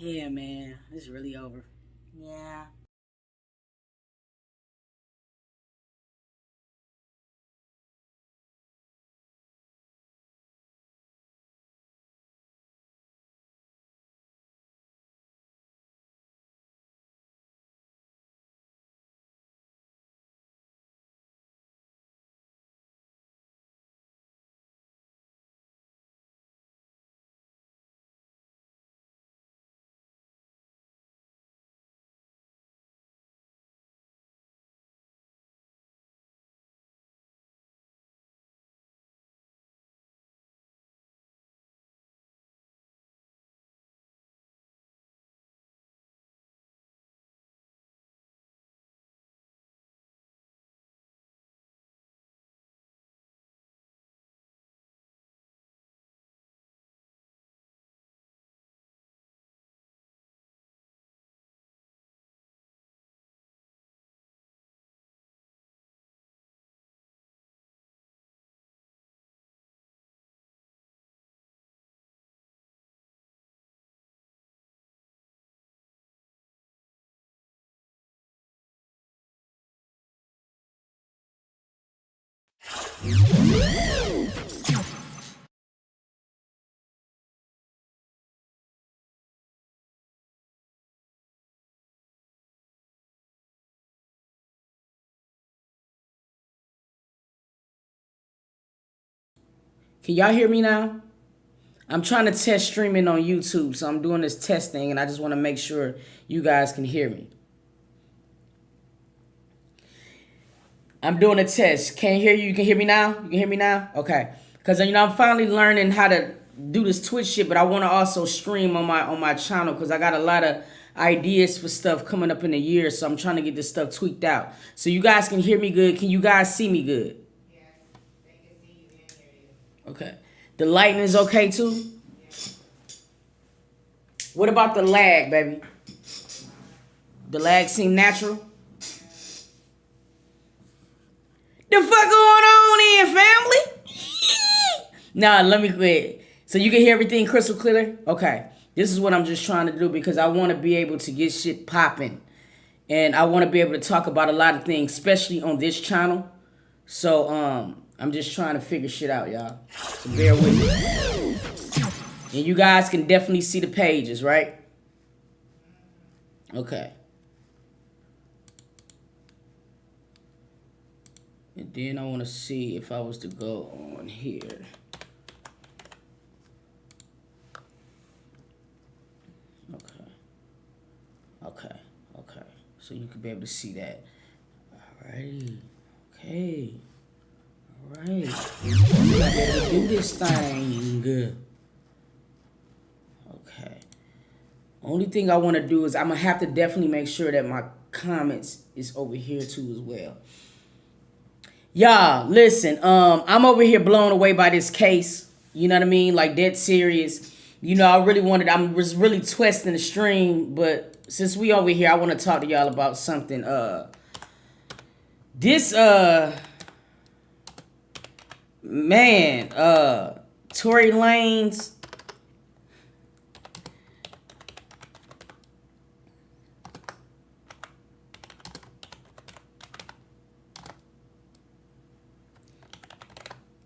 Yeah, man, it's really over. Yeah. Can y'all hear me now? I'm trying to test streaming on YouTube, so I'm doing this testing, and I just want to make sure you guys can hear me. I'm doing a test. Can't hear you. You can hear me now? You can hear me now? Okay. Because, I'm finally learning how to do this Twitch shit, but I want to also stream on my channel because I got a lot of ideas for stuff coming up in the year, so I'm trying to get this stuff tweaked out. So you guys can hear me good. Can you guys see me good? Yes. They can see you and hear you. Okay. The lighting is okay too? Yeah. What about the lag, baby? The lag seem natural? The fuck going on in, family? Nah, let me quit. So you can hear everything crystal clear? Okay. This is what I'm just trying to do because I want to be able to get shit popping. And I want to be able to talk about a lot of things, especially on this channel. So, I'm just trying to figure shit out, y'all. So bear with me. And you guys can definitely see the pages, right? Okay. And then I want to see if I was to go on here. Okay. So you could be able to see that. Alrighty. Okay. Alright. I'm not able to do this thing. Okay. Only thing I want to do is I'm going to have to definitely make sure that my comments is over here too as well. Y'all, listen, I'm over here blown away by this case. You know what I mean? Like, dead serious. I was really twisting the stream, but since we over here, I want to talk to y'all about something. Tory Lanez.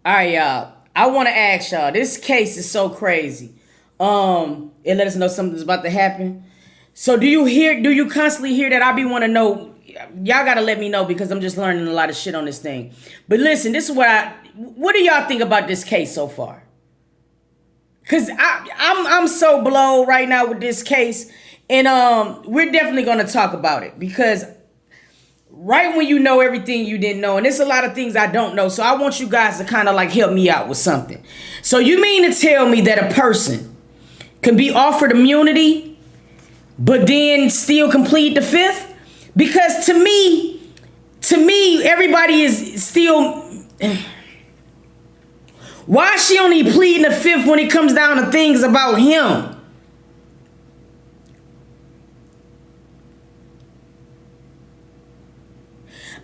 All right, y'all. I want to ask y'all. This case is so crazy. It let us know something's about to happen. So do you constantly hear that? I be want to know. Y'all got to let me know because I'm just learning a lot of shit on this thing. But listen, this is what do y'all think about this case so far? Cause I'm so blown right now with this case. And we're definitely gonna talk about it because right when you know everything you didn't know, and there's a lot of things I don't know, so I want you guys to kind of like help me out with something. So you mean to tell me that a person can be offered immunity, but then still complete the fifth? Because to me, everybody is still. Why is she only pleading the fifth when it comes down to things about him?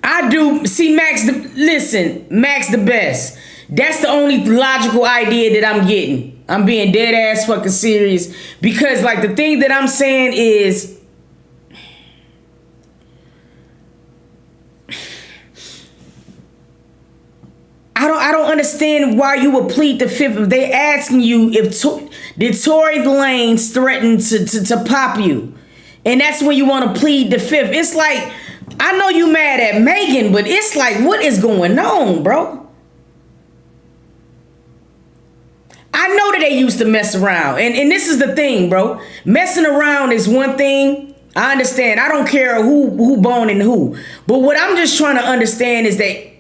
I do see Max the best. That's the only logical idea that I'm getting. I'm being dead ass fucking serious. Because like the thing that I'm saying is, I don't understand why you would plead the fifth if they asking you if did Tory Lanez threaten to pop you, and that's when you want to plead the fifth. It's like, I know you mad at Megan, but it's like, what is going on, bro? I know that they used to mess around, and this is the thing, bro. Messing around is one thing. I understand. I don't care who boning who, but what I'm just trying to understand is that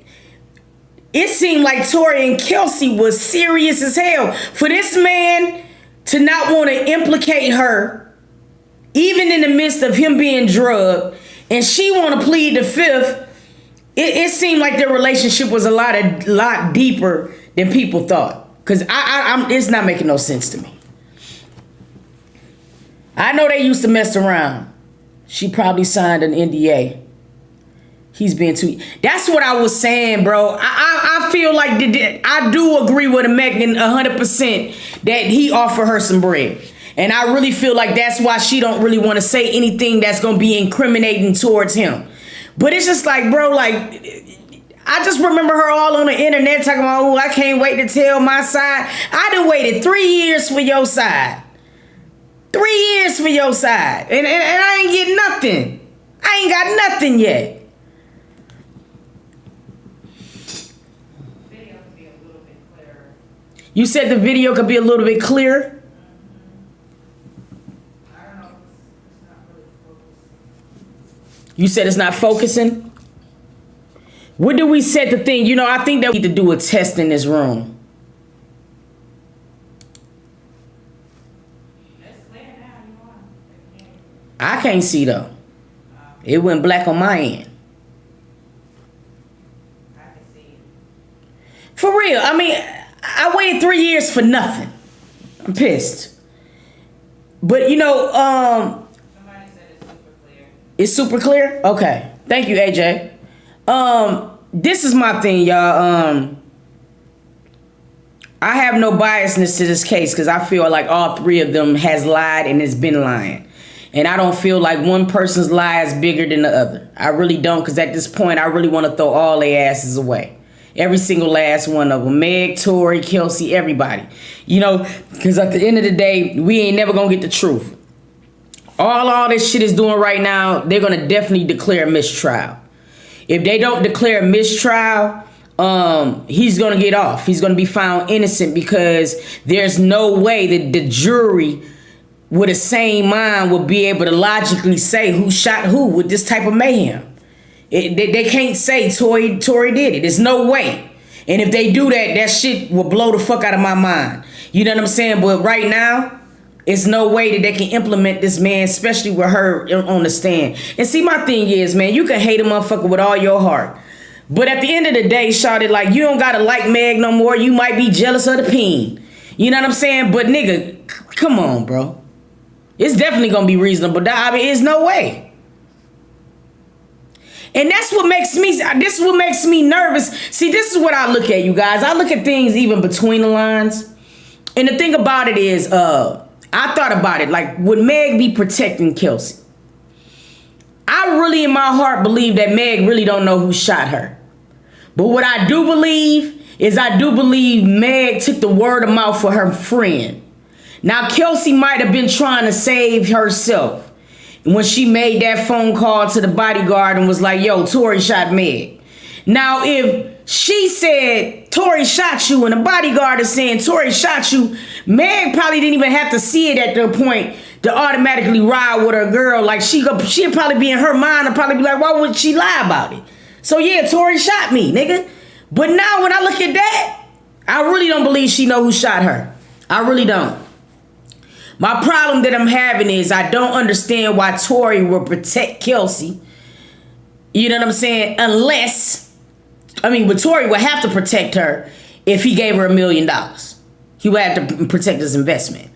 it seemed like Tory and Kelsey was serious as hell. For this man to not want to implicate her, even in the midst of him being drugged, and she want to plead the fifth, it seemed like their relationship was a lot deeper than people thought. Because it's not making no sense to me. I know they used to mess around. She probably signed an NDA. He's being too... That's what I was saying, bro. I feel like I do agree with Megan 100% that he offered her some bread. And I really feel like that's why she don't really want to say anything that's going to be incriminating towards him. But it's just like, bro, like, I just remember her all on the internet talking about, oh, I can't wait to tell my side. I done waited 3 years for your side. 3 years for your side. And I ain't getting nothing. I ain't got nothing yet. You said the video could be a little bit clearer? I don't know. It's not really focused. You said it's not focusing? What do we set the thing? You know, I think that we need to do a test in this room. Let's play it now. You want? I can't see though. It went black on my end. I can see it. For real. I mean, I waited 3 years for nothing. I'm pissed. But you know, Somebody said it's super clear. it's super clear? Okay. Thank you, AJ. This is my thing, y'all. I have no biasness to this case because I feel like all three of them has lied and has been lying. And I don't feel like one person's lie is bigger than the other. I really don't, because at this point, I really want to throw all their asses away. Every single last one of them. Meg, Tory, Kelsey, everybody. You know, because at the end of the day, we ain't never going to get the truth. All this shit is doing right now, they're going to definitely declare a mistrial. If they don't declare a mistrial, he's going to get off. He's going to be found innocent because there's no way that the jury with a sane mind would be able to logically say who shot who with this type of mayhem. They can't say Tory did it. There's no way. And if they do that, that shit will blow the fuck out of my mind. You know what I'm saying? But right now, it's no way that they can implement this, man, especially with her on the stand. And see, my thing is, man, you can hate a motherfucker with all your heart. But at the end of the day, shawty, like, you don't gotta like Meg no more. You might be jealous of the peen. You know what I'm saying? But nigga, come on, bro. It's definitely gonna be reasonable. I mean, there's no way. And that's what makes me, this is what makes me nervous. See, this is what I look at, you guys. I look at things even between the lines. And the thing about it is, I thought about it, like, would Meg be protecting Kelsey? I really, in my heart, believe that Meg really don't know who shot her. But what I do believe is I do believe Meg took the word of mouth for her friend. Now, Kelsey might have been trying to save herself when she made that phone call to the bodyguard and was like, yo, Tory shot Meg. Now, if she said, Tory shot you, and the bodyguard is saying Tory shot you, Meg probably didn't even have to see it at the point to automatically ride with her girl. Like, she'd probably be in her mind and probably be like, why would she lie about it? So, yeah, Tory shot me, nigga. But now when I look at that, I really don't believe she know who shot her. I really don't. My problem that I'm having is I don't understand why Tory will protect Kelsey. You know what I'm saying? Unless, but Tory would have to protect her if he gave her $1 million. He would have to protect his investment.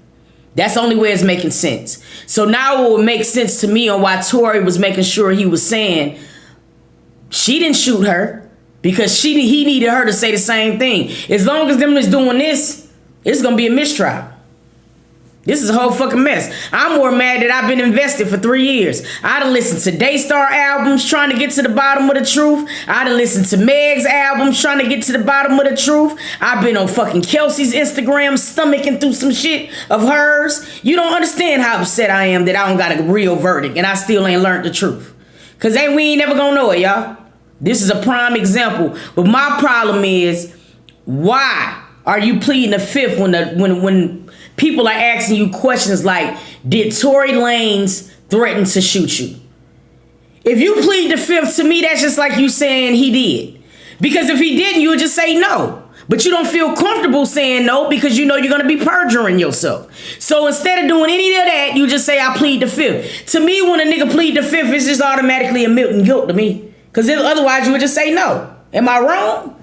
That's the only way it's making sense. So now it would make sense to me on why Tory was making sure he was saying she didn't shoot her because he needed her to say the same thing. As long as them is doing this, It's gonna be a mistrial. This is a whole fucking mess. I'm more mad that I've been invested for 3 years. I done listened to Daystar albums trying to get to the bottom of the truth. I done listened to Meg's albums trying to get to the bottom of the truth. I've been on fucking Kelsey's Instagram stomaching through some shit of hers. You don't understand how upset I am that I don't got a real verdict and I still ain't learned the truth. Cause we ain't never gonna know it, y'all. This is a prime example. But my problem is, why are you pleading the fifth when people are asking you questions like, did Tory Lanez threaten to shoot you? If you plead the fifth, to me, that's just like you saying he did. Because if he didn't, you would just say no. But you don't feel comfortable saying no because you know you're going to be perjuring yourself. So instead of doing any of that, you just say, I plead the fifth. To me, when a nigga plead the fifth, it's just automatically admitting guilt to me. Because otherwise, you would just say no. Am I wrong?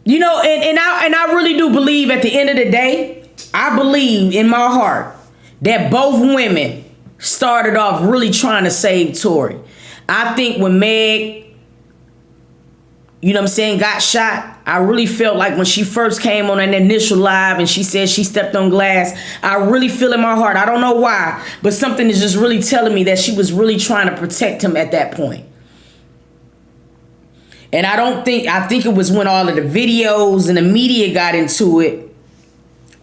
You know, and I really do believe at the end of the day, I believe in my heart that both women started off really trying to save Tory. I think when Meg, you know what I'm saying, got shot, I really felt like when she first came on an initial live and she said she stepped on glass, I really feel in my heart, I don't know why, but something is just really telling me that she was really trying to protect him at that point. And I think it was when all of the videos and the media got into it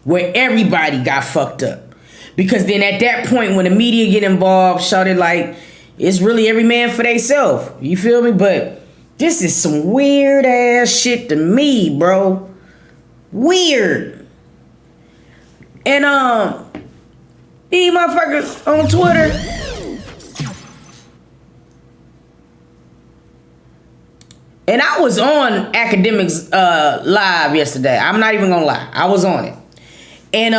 where everybody got fucked up. Because then at that point, when the media get involved, shouted like, it's really every man for theyself. You feel me? But this is some weird ass shit to me, bro. Weird. And these motherfuckers on Twitter, and I was on Academics live yesterday. I'm not even gonna lie. I was on it. And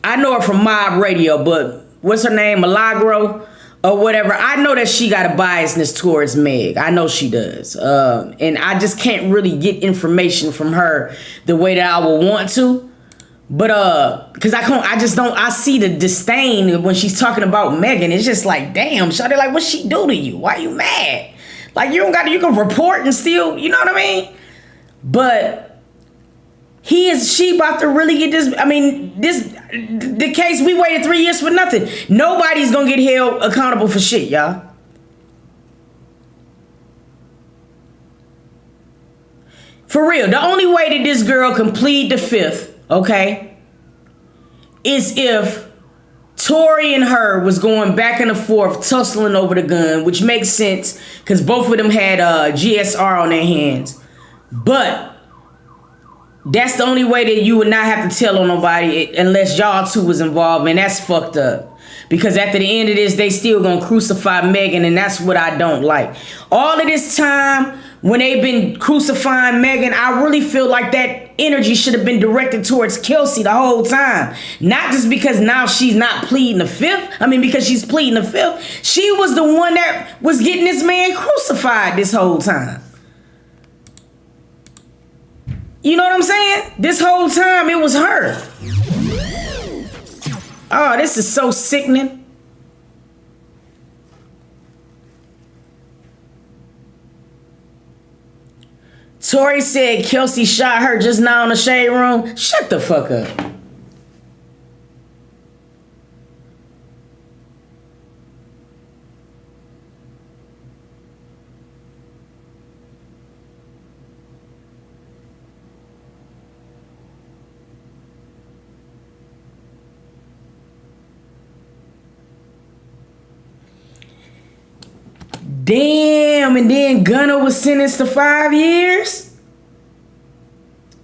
I know her from Mob Radio, but what's her name? Milagro or whatever. I know that she got a biasness towards Meg. I know she does. And I just can't really get information from her the way that I would want to. But because I see the disdain when she's talking about Megan. It's just like, damn, shawty, like, what she do to you? Why you mad? Like, you can report and still, you know what I mean? But she about to really get this. I mean, the case, we waited 3 years for nothing. Nobody's gonna get held accountable for shit, y'all. For real, the only way that this girl can plead the fifth, okay, is if Tory and her was going back and forth, tussling over the gun, which makes sense because both of them had GSR on their hands. But that's the only way that you would not have to tell on nobody unless y'all two was involved, and that's fucked up. Because after the end of this, they still gonna crucify Megan, and that's what I don't like. All of this time, when they've been crucifying Megan, I really feel like that energy should have been directed towards Kelsey the whole time. Not just because now she's not pleading the fifth. I mean, because she's pleading the fifth. She was the one that was getting this man crucified this whole time. You know what I'm saying? This whole time, it was her. Oh, this is so sickening. Tory said Kelsey shot her just now in the shade room. Shut the fuck up. Damn, and then Gunna was sentenced to 5 years?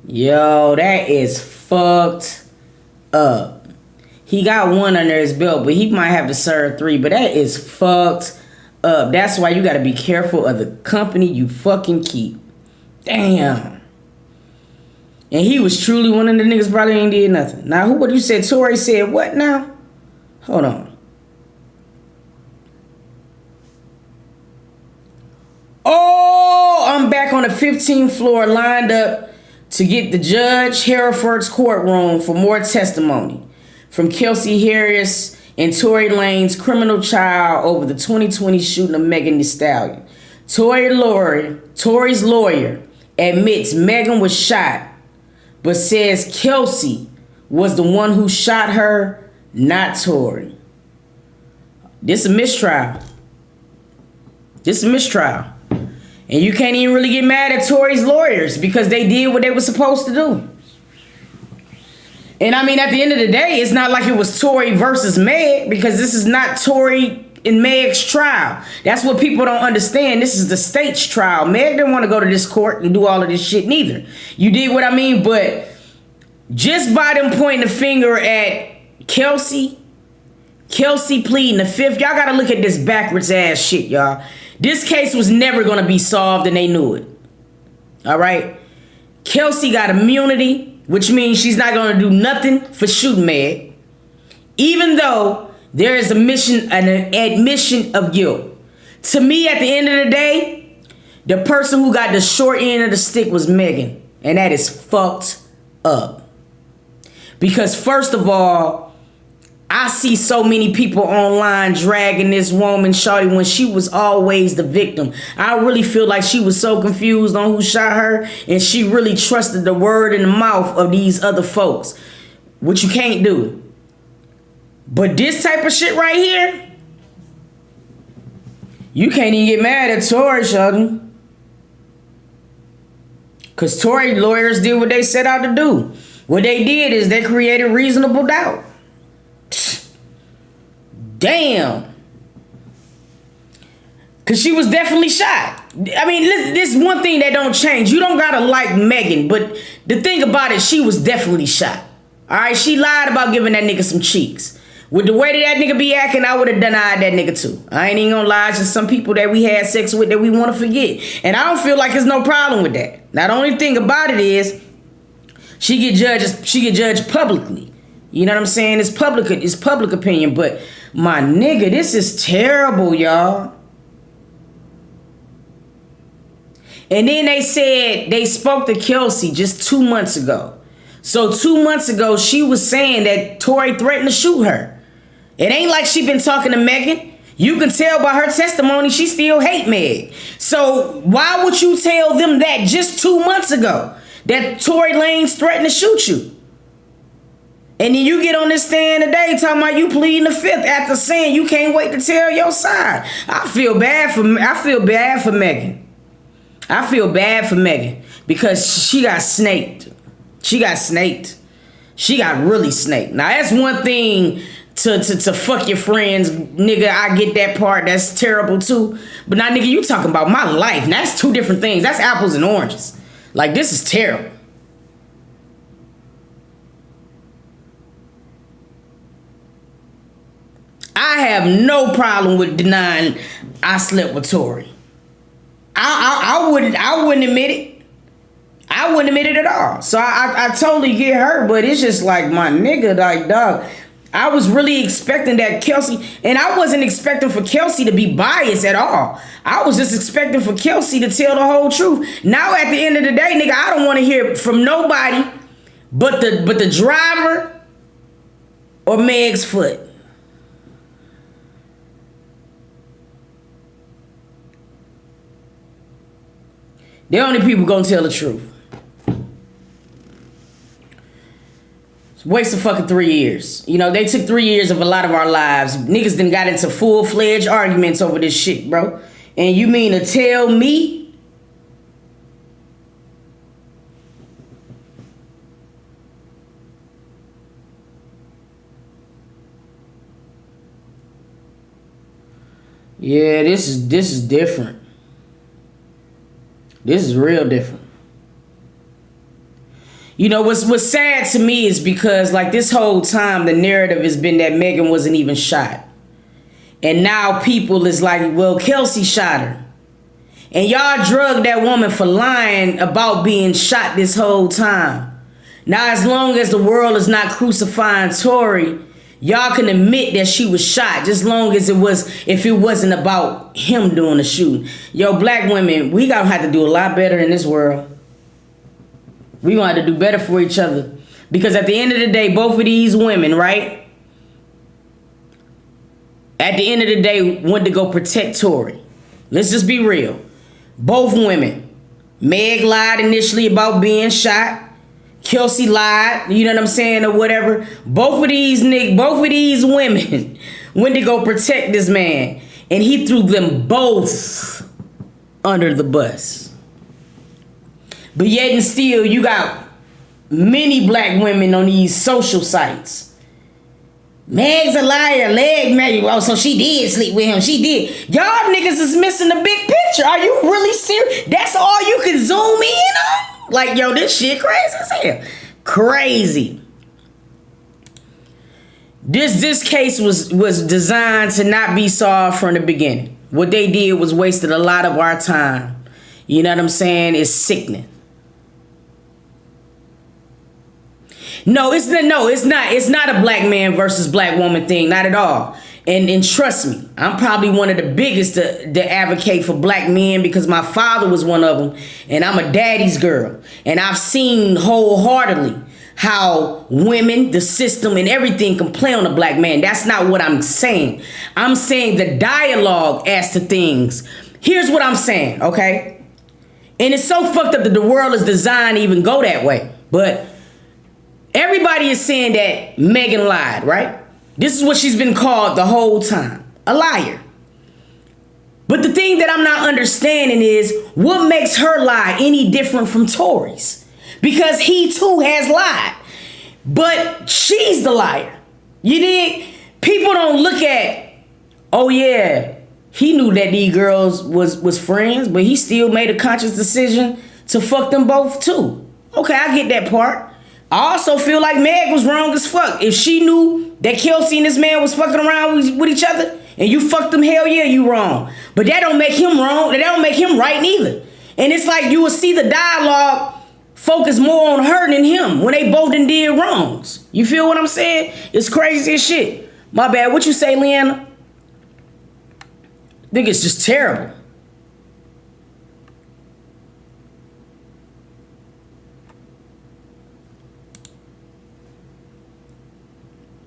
Yo, that is fucked up. He got 1 under his belt, but he might have to serve 3, but that is fucked up. That's why you gotta be careful of the company you fucking keep. Damn. And he was truly one of the niggas probably ain't did nothing. Now, what you said? Tory said what now? Hold on. Oh, I'm back on the 15th floor lined up to get the Judge Hereford's courtroom for more testimony from Kelsey Harris in Tory Lanez's criminal trial over the 2020 shooting of Megan Thee Stallion. Tory's lawyer admits Megan was shot, but says Kelsey was the one who shot her, not Tory. This is a mistrial. And you can't even really get mad at Tory's lawyers because they did what they were supposed to do. And I mean, at the end of the day, it's not like it was Tory versus Meg, because this is not Tory and Meg's trial. That's what people don't understand. This is the state's trial. Meg didn't want to go to this court and do all of this shit neither. You dig what I mean? But just by them pointing the finger at Kelsey pleading the fifth, y'all got to look at this backwards ass shit, y'all. This case was never going to be solved, and they knew it. All right? Kelsey got immunity, which means she's not going to do nothing for shooting Meg, even though there is an admission of guilt. To me, at the end of the day, the person who got the short end of the stick was Megan, and that is fucked up. Because first of all, I see so many people online dragging this woman, shawty, when she was always the victim. I really feel like she was so confused on who shot her, and she really trusted the word in the mouth of these other folks, which you can't do. But this type of shit right here, you can't even get mad at Tory, shawty. Because Tory lawyers did what they set out to do. What they did is they created reasonable doubt. Damn. Because she was definitely shot. I mean, this one thing that don't change. You don't gotta like Megan, but the thing about it, she was definitely shot. All right, she lied about giving that nigga some cheeks. With the way that nigga be acting, I would have denied that nigga too. I ain't even gonna lie, it's just some people that we had sex with that we want to forget. And I don't feel like there's no problem with that. Now, the only thing about it is, she get judged publicly. You know what I'm saying? It's public opinion, but my nigga, this is terrible, y'all. And then they said they spoke to Kelsey just 2 months ago. So 2 months ago, she was saying that Tory threatened to shoot her. It ain't like she been talking to Megan. You can tell by her testimony she still hate Meg. So why would you tell them that just 2 months ago, that Tory Lanez threatened to shoot you? And then you get on this stand today talking about you pleading the fifth after saying you can't wait to tell your side. I feel bad for Megan. I feel bad for Megan because she got snaked. She got really snaked. Now that's one thing to fuck your friends, nigga. I get that part. That's terrible too. But now, nigga, you talking about my life. Now that's two different things. That's apples and oranges. Like, this is terrible. I have no problem with denying I slept with Tory. I wouldn't admit it. I wouldn't admit it at all. So I totally get her, but it's just like, my nigga, like, dog, I was really expecting that Kelsey, and I wasn't expecting for Kelsey to be biased at all. I was just expecting for Kelsey to tell the whole truth. Now at the end of the day, nigga, I don't want to hear from nobody but the driver or Meg's foot. The only people gonna tell the truth. It's a waste of fucking 3 years. You know, they took 3 years of a lot of our lives. Niggas done got into full-fledged arguments over this shit, bro. And you mean to tell me yeah, this is different. This is real different. You know, what's sad to me is because, like, this whole time, the narrative has been that Megan wasn't even shot. And now people is like, well, Kelsey shot her. And y'all drugged that woman for lying about being shot this whole time. Now, as long as the world is not crucifying Tory, y'all can admit that she was shot, just long as if it wasn't about him doing the shooting. Yo, black women, we gonna have to do a lot better in this world. We gonna have to do better for each other. Because at the end of the day, both of these women, right? at the end of the day went to go protect Tory. Let's just be real. Both women. Meg lied initially about being shot. Kelsey lied, you know what I'm saying, or whatever. Both of these women went to go protect this man. And he threw them both under the bus. But yet and still, you got many black women on these social sites. Meg's a liar. Oh, so she did sleep with him. She did. Y'all niggas is missing the big picture. Are you really serious? That's all you can zoom in on? Like, yo, this shit crazy as hell. Crazy. This case was designed to not be solved from the beginning. What they did was wasted a lot of our time. You know what I'm saying? It's sickening. No, it's not. It's not a black man versus black woman thing. Not at all. And trust me, I'm probably one of the biggest to advocate for black men because my father was one of them. And I'm a daddy's girl. And I've seen wholeheartedly how women, the system, and everything can play on a black man. That's not what I'm saying. I'm saying the dialogue as to things. Here's what I'm saying, okay? And it's so fucked up that the world is designed to even go that way. But everybody is saying that Megan lied, right? This is what she's been called the whole time. A liar. But the thing that I'm not understanding is what makes her lie any different from Tory's? Because he too has lied. But she's the liar. You dig? People don't look at, oh yeah, he knew that these girls was friends, but he still made a conscious decision to fuck them both too. Okay, I get that part. I also feel like Meg was wrong as fuck. If she knew that Kelsey and this man was fucking around with each other and you fucked them, hell yeah, you wrong. But that don't make him wrong. That don't make him right neither. And it's like you will see the dialogue focus more on her than him when they both done did wrongs. You feel what I'm saying? It's crazy as shit. My bad. What you say, Leanna? I think it's just terrible.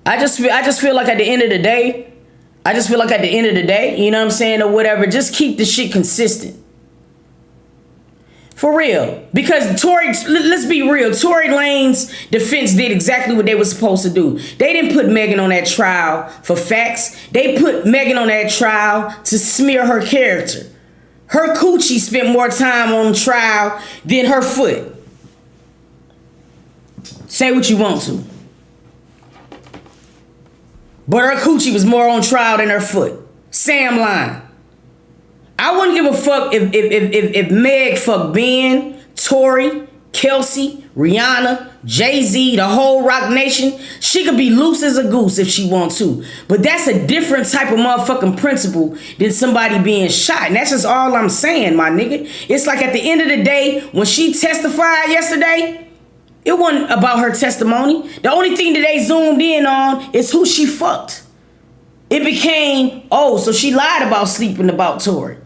I just feel like at the end of the day, you know what I'm saying, or whatever, just keep the shit consistent. For real. Because let's be real, Tory Lanez defense did exactly what they were supposed to do. They didn't put Megan on that trial for facts. They put Megan on that trial to smear her character. Her coochie spent more time on trial than her foot. Say what you want to. But her coochie was more on trial than her foot. Sam lying. I wouldn't give a fuck if Meg fucked Ben, Tory, Kelsey, Rihanna, Jay-Z, the whole Rock Nation. She could be loose as a goose if she wants to. But that's a different type of motherfucking principle than somebody being shot. And that's just all I'm saying, my nigga. It's like at the end of the day, when she testified yesterday, it wasn't about her testimony. The only thing that they zoomed in on is who she fucked. It became, oh, so she lied about sleeping about Tory.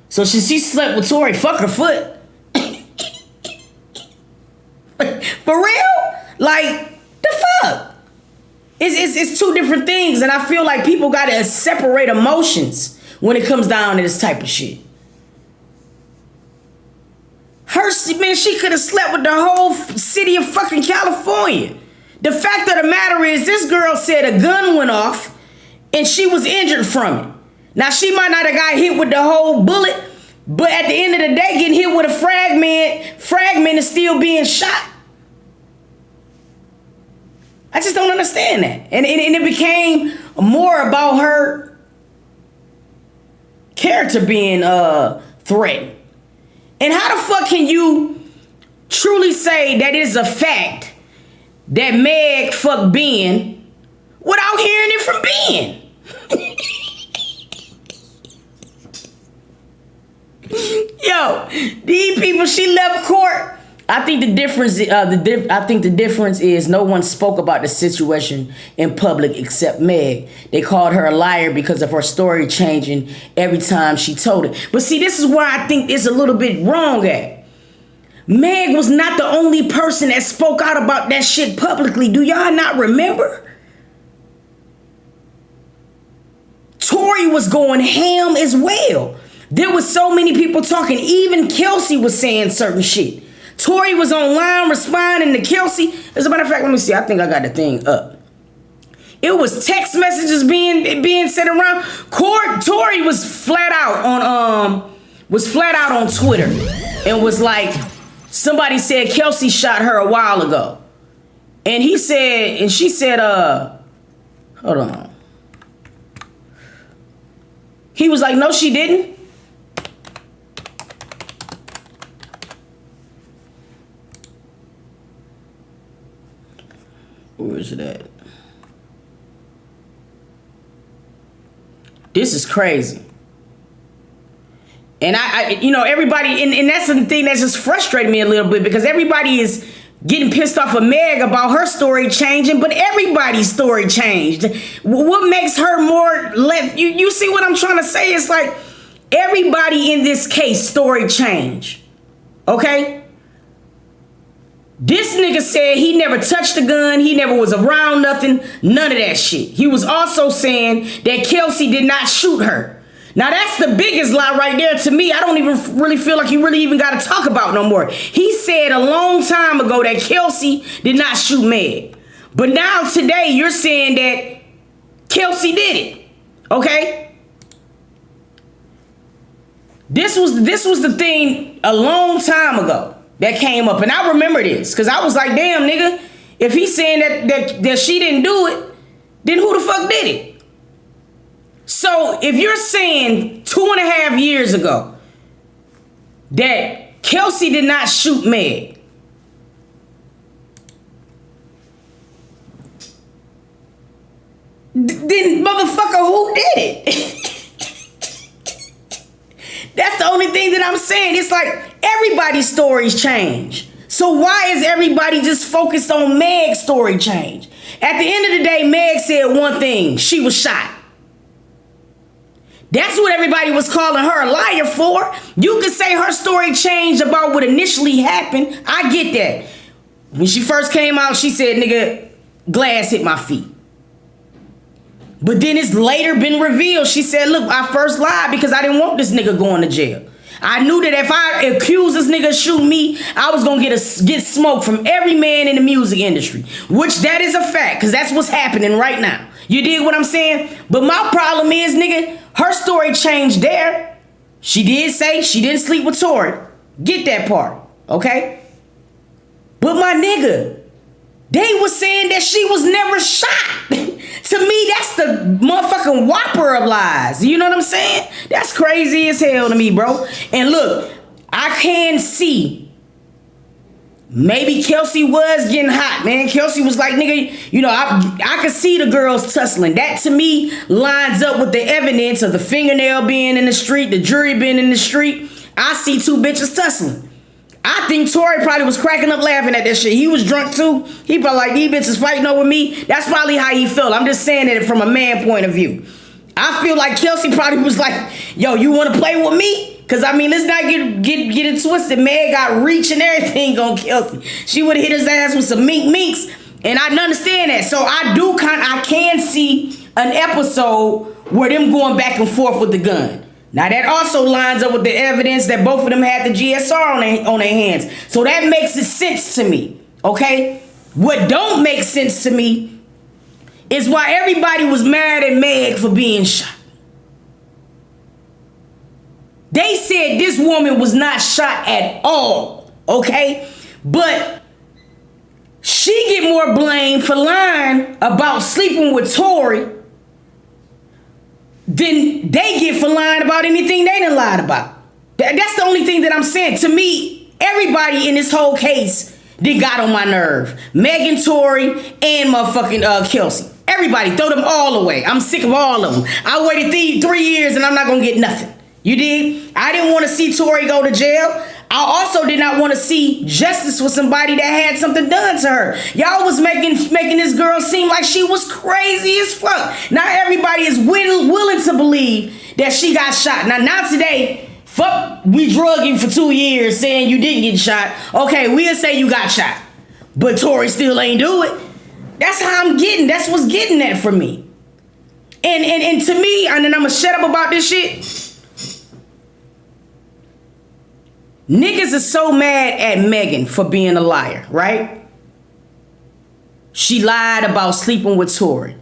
So she slept with Tory, fuck her foot. For real? Like, the fuck? It's two different things, and I feel like people gotta separate emotions when it comes down to this type of shit. She could have slept with the whole city of fucking California. The fact of the matter is, this girl said a gun went off and she was injured from it. Now, she might not have got hit with the whole bullet, but at the end of the day, getting hit with a fragment is still being shot. I just don't understand that. And it became more about her character being threatened. And how the fuck can you truly say that it's a fact that Meg fucked Ben without hearing it from Ben? Yo, these people, she left court. I think the difference is no one spoke about the situation in public except Meg. They called her a liar because of her story changing every time she told it. But see, this is where I think it's a little bit wrong at. Meg was not the only person that spoke out about that shit publicly. Do y'all not remember? Tory was going ham as well. There was so many people talking. Even Kelsey was saying certain shit. Tory was online responding to Kelsey. As a matter of fact, let me see. I think I got the thing up. It was text messages being sent around. Tory was flat out on Twitter and was like, somebody said Kelsey shot her a while ago. And she said, hold on. He was like, no, she didn't. Where is it at? This is crazy. And I everybody, and that's the thing that's just frustrating me a little bit, because everybody is getting pissed off of Meg about her story changing, but everybody's story changed. What makes her more left? You see what I'm trying to say? It's like everybody in this case story changed. Okay? This nigga said he never touched a gun, he never was around nothing, none of that shit. He was also saying that Kelsey did not shoot her. Now that's the biggest lie right there to me. I don't even really feel like you really even got to talk about no more. He said a long time ago that Kelsey did not shoot Meg. But now today you're saying that Kelsey did it. Okay? This was the thing a long time ago that came up, and I remember this because I was like, damn, nigga, if he's saying that she didn't do it, then who the fuck did it? So if you're saying 2.5 years ago that Kelsey did not shoot Meg, then motherfucker, who did it? That's the only thing that I'm saying. It's like everybody's stories change. So why is everybody just focused on Meg's story change? At the end of the day, Meg said one thing. She was shot. That's what everybody was calling her a liar for. You could say her story changed about what initially happened. I get that. When she first came out, she said, nigga, glass hit my feet. But then it's later been revealed. She said, look, I first lied because I didn't want this nigga going to jail. I knew that if I accused this nigga of shooting me, I was going to get smoke from every man in the music industry. Which that is a fact, because that's what's happening right now. You dig what I'm saying? But my problem is, nigga, her story changed there. She did say she didn't sleep with Tory. Get that part, okay? But my nigga, they was saying that she was never shot. To me, that's the motherfucking whopper of lies. You know what I'm saying? That's crazy as hell to me, bro. And look, I can see maybe Kelsey was getting hot, man. Kelsey was like, nigga, you know, I could see the girls tussling. That to me lines up with the evidence of the fingernail being in the street, the jury being in the street. I see two bitches tussling. I think Tory probably was cracking up laughing at that shit. He was drunk too. He probably like, these bitches fighting over me. That's probably how he felt. I'm just saying it from a man point of view. I feel like Kelsey probably was like, yo, you want to play with me? Because, I mean, let's not get it twisted. Meg got reach and everything on Kelsey. She would have hit his ass with some minks. And I understand that. So I can see an episode where them going back and forth with the gun. Now that also lines up with the evidence that both of them had the GSR on their hands. So that makes sense to me, okay? What don't make sense to me is why everybody was mad at Meg for being shot. They said this woman was not shot at all, okay? But she get more blame for lying about sleeping with Tory then they get for lying about anything they done lied about. That's the only thing that I'm saying. To me, everybody in this whole case, they got on my nerve. Megan, Tory, and motherfucking Kelsey. Everybody, throw them all away. I'm sick of all of them. I waited 3 years and I'm not going to get nothing. You dig? I didn't want to see Tory go to jail. I also did not want to see justice for somebody that had something done to her. Y'all was making this girl seem like she was crazy as fuck. Now everybody is willing to believe that she got shot. Now today, fuck, we drug you for 2 years saying you didn't get shot. Okay, we'll say you got shot. But Tory still ain't do it. That's how I'm getting. That's what's getting that for me. And to me, and then I'm gonna shut up about this shit. Niggas are so mad at Megan for being a liar, right? She lied about sleeping with Tory.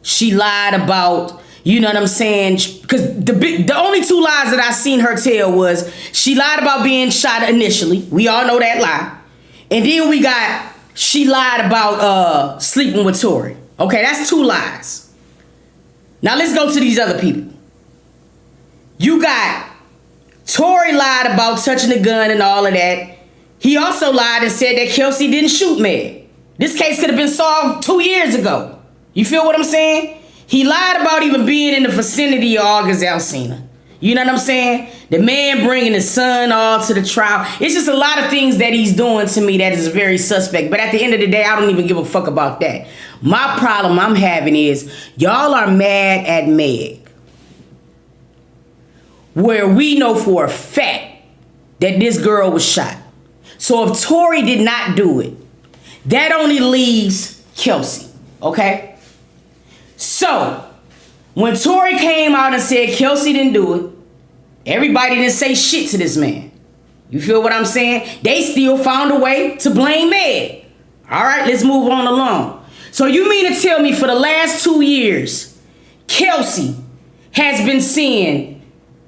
She lied about, you know what I'm saying? Because the only two lies that I seen her tell was she lied about being shot initially. We all know that lie. And then she lied about sleeping with Tory. Okay, that's two lies. Now let's go to these other people. You got Tory lied about touching the gun and all of that. He also lied and said that Kelsey didn't shoot Meg. This case could have been solved 2 years ago. You feel what I'm saying? He lied about even being in the vicinity of August Alsina. You know what I'm saying? The man bringing his son all to the trial. It's just a lot of things that he's doing to me that is very suspect. But at the end of the day, I don't even give a fuck about that. My problem I'm having is y'all are mad at Meg, where we know for a fact that this girl was shot. So if Tory did not do it, that only leaves Kelsey, okay? So, when Tory came out and said Kelsey didn't do it, everybody didn't say shit to this man. You feel what I'm saying? They still found a way to blame Meg. All right, let's move on along. So you mean to tell me for the last 2 years, Kelsey has been seeing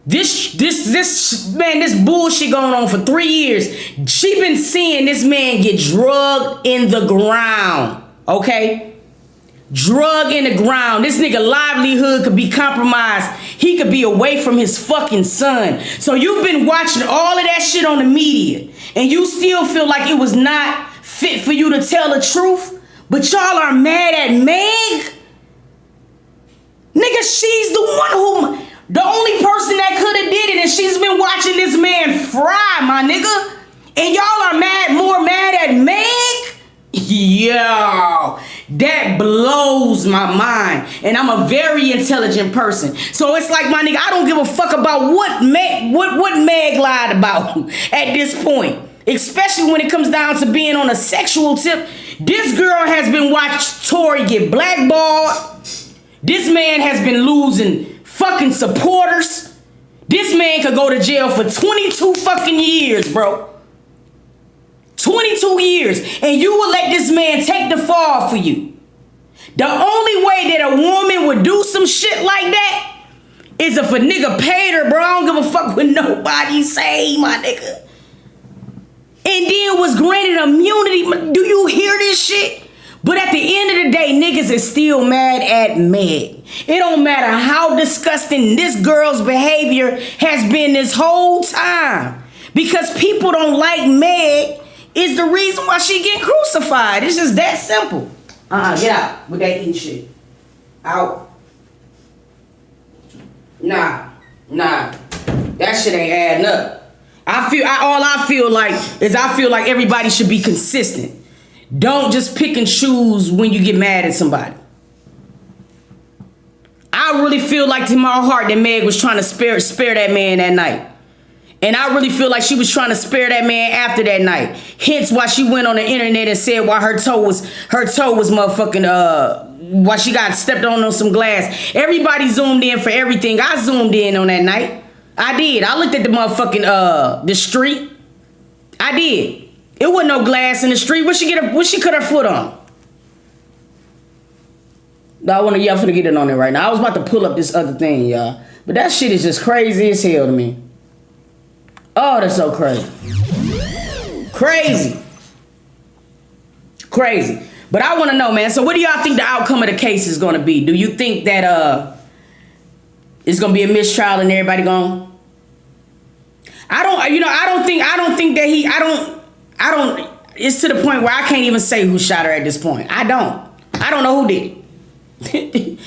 this bullshit going on for 3 years. She been seeing this man get drugged in the ground, okay? Drug in the ground. This nigga livelihood could be compromised. He could be away from his fucking son. So you've been watching all of that shit on the media, and you still feel like it was not fit for you to tell the truth, but y'all are mad at Meg? Nigga, she's the only person that could have did it, and she's been watching this man fry, my nigga. And y'all are more mad at Meg? Yo, that blows my mind. And I'm a very intelligent person. So it's like, my nigga, I don't give a fuck about what Meg lied about at this point. Especially when it comes down to being on a sexual tip. This girl has been watching Tory get blackballed. This man has been losing fucking supporters. This man could go to jail for 22 fucking years, bro. 22 years. And you will let this man take the fall for you. The only way that a woman would do some shit like that is if a nigga paid her, bro. I don't give a fuck what nobody say, my nigga. And then was granted immunity. Do you hear this shit? But at the end of the day, niggas is still mad at Meg. It don't matter how disgusting this girl's behavior has been this whole time. Because people don't like Meg is the reason why she get crucified. It's just that simple. Get out with that eating shit. Out. Nah. That shit ain't adding up. I feel like everybody should be consistent. Don't just pick and choose when you get mad at somebody. I really feel like to my heart that Meg was trying to spare that man that night. And I really feel like she was trying to spare that man after that night. Hence why she went on the internet and said why her toe was motherfucking why she got stepped on some glass. Everybody zoomed in for everything. I zoomed in on that night. I did. I looked at the motherfucking the street. I did. It wasn't no glass in the street. What she cut her foot on? Y'all finna get it on it right now. I was about to pull up this other thing, y'all. But that shit is just crazy as hell to me. Oh, that's so crazy. Crazy. But I want to know, man. So what do y'all think the outcome of the case is going to be? Do you think that it's going to be a mistrial and everybody going? I don't, it's to the point where I can't even say who shot her at this point. I don't know who did it.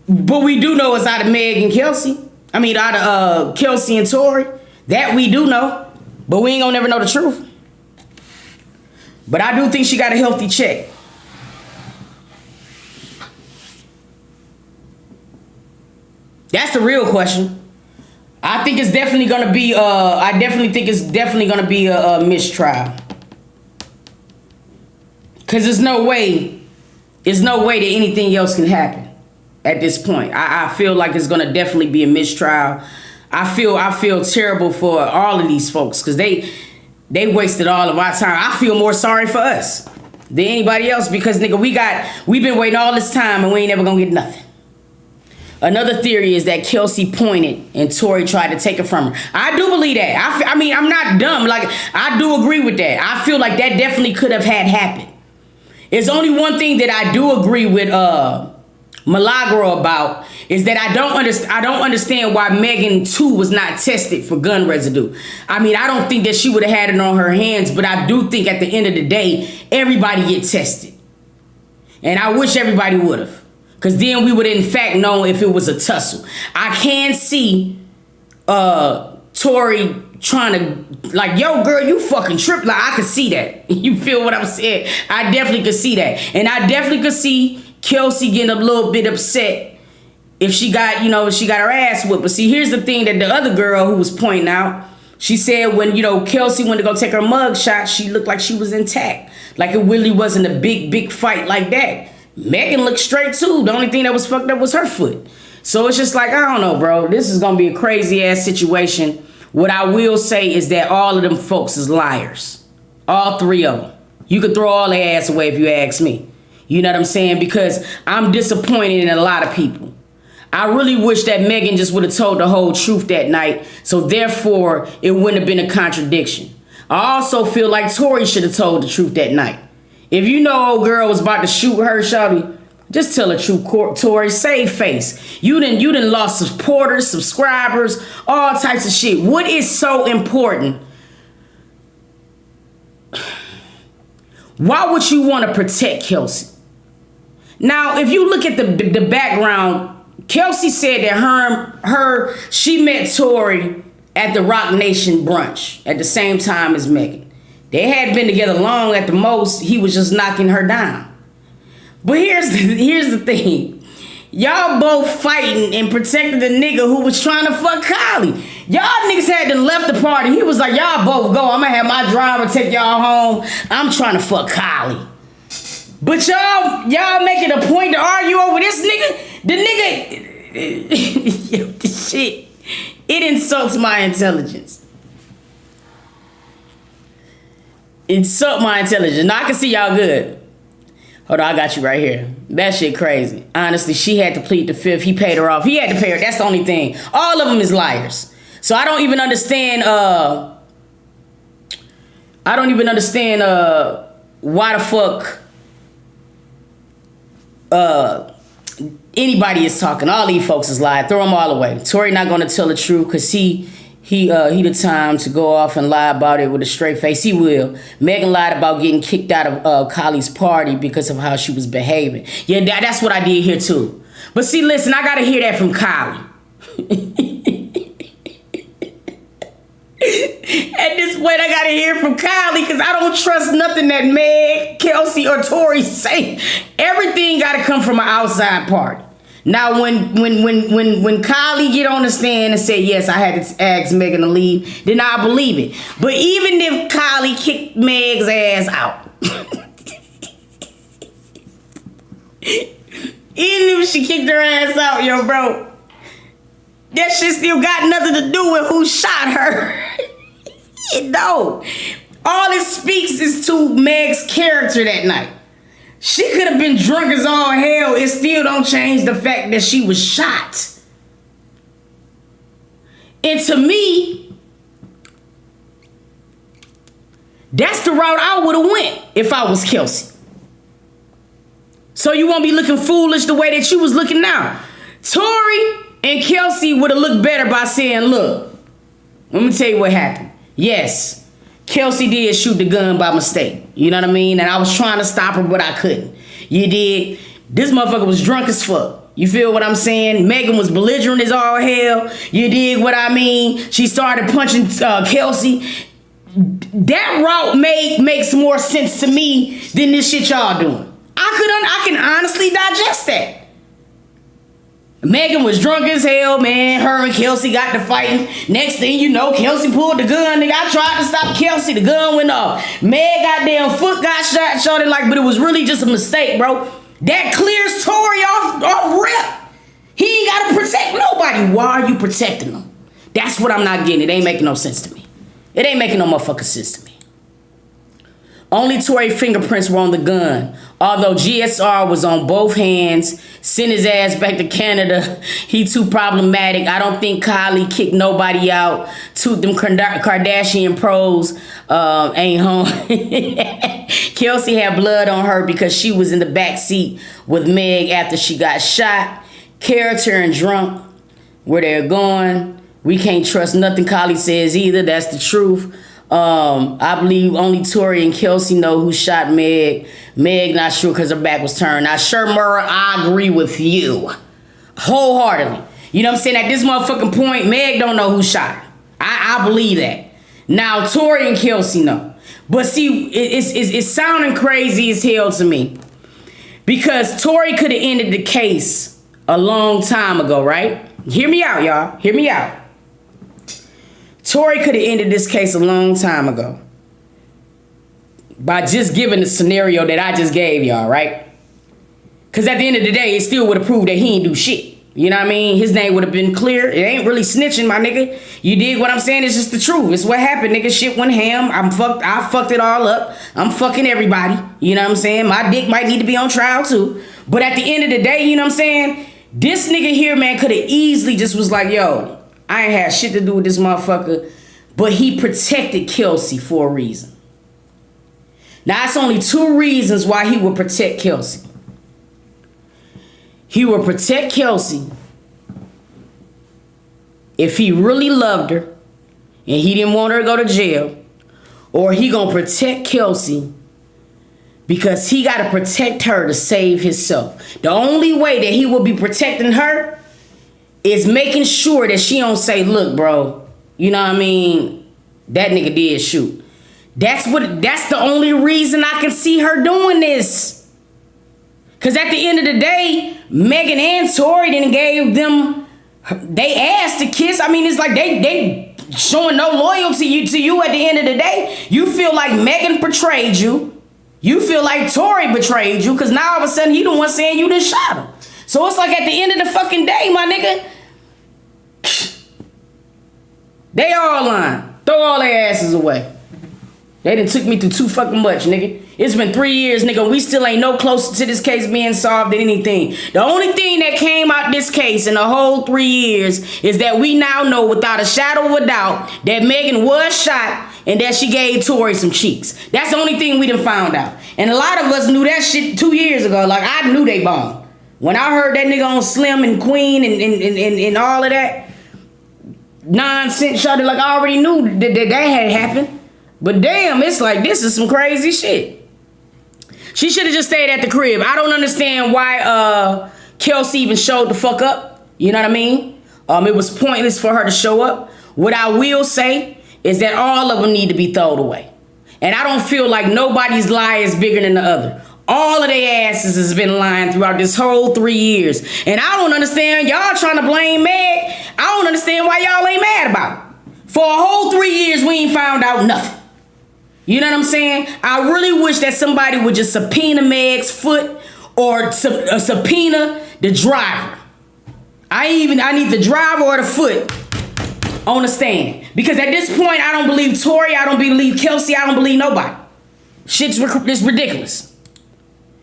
But we do know it's out of Meg and Kelsey. I mean, out of Kelsey and Tory. That we do know. But we ain't gonna never know the truth. But I do think she got a healthy check. That's the real question. I think it's definitely gonna be a mistrial. Cause there's no way that anything else can happen. at this point. I feel like it's gonna definitely be a mistrial. I feel terrible for all of these folks because they wasted all of our time. I feel more sorry for us than anybody else because nigga, we've been waiting all this time and we ain't never gonna get nothing. Another theory is that Kelsey pointed and Tory tried to take it from her. I do believe that. I mean, I'm not dumb. Like, I do agree with that. I feel like that definitely could have had happened. There's only one thing that I do agree with Milagro about is that I don't understand why Megan too was not tested for gun residue. I mean, I don't think that she would have had it on her hands, but I do think at the end of the day, everybody get tested. And I wish everybody would have. Because then we would in fact know if it was a tussle. I can see Tory trying to, like, yo, girl, you fucking tripped. Like, I could see that. You feel what I'm saying? I definitely could see that. And I definitely could see Kelsey getting a little bit upset if she got, if she got her ass whipped. But see, here's the thing that the other girl who was pointing out, she said when, Kelsey went to go take her mug shot, she looked like she was intact. Like it really wasn't a big fight like that. Megan looked straight too. The only thing that was fucked up was her foot. So it's just like, I don't know, bro. This is going to be a crazy ass situation. What I will say is that all of them folks is liars. All three of them. You could throw all their ass away if you ask me. You know what I'm saying? Because I'm disappointed in a lot of people. I really wish that Megan just would have told the whole truth that night. So therefore, it wouldn't have been a contradiction. I also feel like Tory should have told the truth that night. If you know old girl was about to shoot her, shawty, just tell the truth, Tory. Save face. You done lost supporters, subscribers, all types of shit. What is so important? Why would you want to protect Kelsey? Now, if you look at the background, Kelsey said that she met Tory at the Rock Nation brunch at the same time as Megan. They had been together long at the most. He was just knocking her down. But here's the thing. Y'all both fighting and protecting the nigga who was trying to fuck Kylie. Y'all niggas had to left the party. He was like, y'all both go. I'm gonna have my driver take y'all home. I'm trying to fuck Kylie. But y'all making a point to argue over this nigga. The nigga, this shit, it insults my intelligence. Insult my intelligence. Now I can see y'all good. Hold on, I got you right here. That shit crazy. Honestly, she had to plead the fifth. He paid her off. He had to pay her. That's the only thing. All of them is liars. So I don't even understand. Why the fuck anybody is talking. All these folks is lying. Throw them all away. Tory not gonna tell the truth because he the time to go off and lie about it with a straight face. He will. Megan lied about getting kicked out of Kylie's party because of how she was behaving. Yeah, that's what I did here too. But see, listen, I gotta hear that from Kylie. At this point, I gotta hear from Kylie because I don't trust nothing that Meg, Kelsey, or Tory say. Everything gotta come from an outside party. Now, when Kylie get on the stand and say, yes, I had to ask Megan to leave, then I believe it. But even if Kylie kicked Meg's ass out, even if she kicked her ass out, yo, bro, that shit still got nothing to do with who shot her. No. All it speaks is to Meg's character that night. She could have been drunk as all hell. It still don't change the fact that she was shot. And to me, that's the route I would have went if I was Kelsey. So you won't be looking foolish the way that you was looking now. Tory and Kelsey would have looked better by saying, look, let me tell you what happened. Yes, Kelsey did shoot the gun by mistake. You know what I mean? And I was trying to stop her, but I couldn't. You did. This motherfucker was drunk as fuck. You feel what I'm saying? Megan was belligerent as all hell. You dig what I mean? She started punching Kelsey. That route makes more sense to me than this shit y'all doing. I can honestly digest that. Megan was drunk as hell, man. Her and Kelsey got to fighting. Next thing you know, Kelsey pulled the gun. Nigga, I tried to stop Kelsey. The gun went off. Meg goddamn foot got shot, but it was really just a mistake, bro. That clears Tory off rip. He ain't gotta protect nobody. Why are you protecting them? That's what I'm not getting. It ain't making no sense to me. It ain't making no motherfucking sense to me. Only Tory fingerprints were on the gun. Although GSR was on both hands, sent his ass back to Canada. He too problematic. I don't think Kylie kicked nobody out. Them Kardashian pros ain't home. Kelsey had blood on her because she was in the back seat with Meg after she got shot. Character and drunk, where they're going. We can't trust nothing Kylie says either. That's the truth. I believe only Tory and Kelsey know who shot Meg. Meg not sure because her back was turned. Now, sure, Murrah, I agree with you wholeheartedly. You know what I'm saying? At this motherfucking point, Meg don't know who shot her. I believe that. Now, Tory and Kelsey know. But see, it's sounding crazy as hell to me. Because Tory could have ended the case a long time ago, right? Hear me out, y'all. Hear me out. Tory could have ended this case a long time ago by just giving the scenario that I just gave y'all, right? Because at the end of the day, it still would have proved that he ain't do shit. You know what I mean? His name would have been clear. It ain't really snitching, my nigga. You dig what I'm saying? It's just the truth. It's what happened, nigga. Shit went ham. I fucked it all up. I'm fucking everybody. You know what I'm saying? My dick might need to be on trial too. But at the end of the day, you know what I'm saying? This nigga here, man, could have easily just was like, yo, I ain't had shit to do with this motherfucker. But he protected Kelsey for a reason. Now, it's only two reasons why he would protect Kelsey. He would protect Kelsey if he really loved her and he didn't want her to go to jail. Or he gonna protect Kelsey because he gotta protect her to save himself. The only way that he will be protecting her is making sure that she don't say, look, bro, you know what I mean? That nigga did shoot. That's the only reason I can see her doing this. Cause at the end of the day, Megan and Tory didn't gave them they ass to kiss. I mean, it's like they showing no loyalty to you at the end of the day. You feel like Megan betrayed you. You feel like Tory betrayed you. Cause now all of a sudden he the one saying you done shot him. So it's like at the end of the fucking day, my nigga, they all lying. Throw all their asses away. They done took me through too fucking much, nigga. It's been 3 years, nigga. We still ain't no closer to this case being solved than anything. The only thing that came out this case in the whole 3 years is that we now know without a shadow of a doubt that Megan was shot and that she gave Tory some cheeks. That's the only thing we done found out. And a lot of us knew that shit 2 years ago. Like, I knew they boned. When I heard that nigga on Slim and Queen and all of that nonsense, shot it, like I already knew that had happened. But damn, it's like, this is some crazy shit. She should have just stayed at the crib. I don't understand why Kelsey even showed the fuck up. You know what I mean? It was pointless for her to show up. What I will say is that all of them need to be thrown away. And I don't feel like nobody's lie is bigger than the other. All of their asses has been lying throughout this whole 3 years. And I don't understand y'all trying to blame Meg. I don't understand why y'all ain't mad about it. For a whole 3 years, we ain't found out nothing. You know what I'm saying? I really wish that somebody would just subpoena Meg's foot or subpoena the driver. I need the driver or the foot on the stand. Because at this point, I don't believe Tory, I don't believe Kelsey, I don't believe nobody. Shit's ridiculous.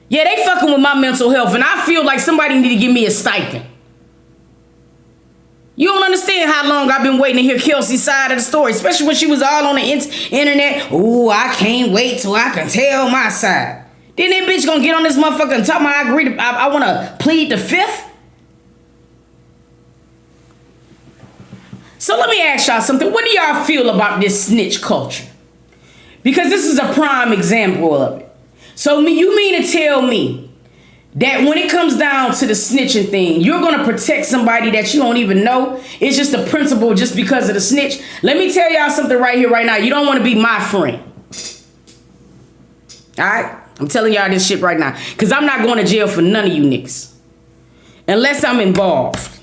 Yeah, they fucking with my mental health, and I feel like somebody need to give me a stipend. You don't understand how long I've been waiting to hear Kelsey's side of the story, especially when she was all on the internet. Ooh, I can't wait till I can tell my side. Then that bitch gonna get on this motherfucker and talk about I want to plead the fifth? So let me ask y'all something. What do y'all feel about this snitch culture? Because this is a prime example of it. So you mean to tell me that when it comes down to the snitching thing, you're going to protect somebody that you don't even know? It's just a principle just because of the snitch. Let me tell y'all something right here, right now. You don't want to be my friend. All right? I'm telling y'all this shit right now. Because I'm not going to jail for none of you niggas. Unless I'm involved.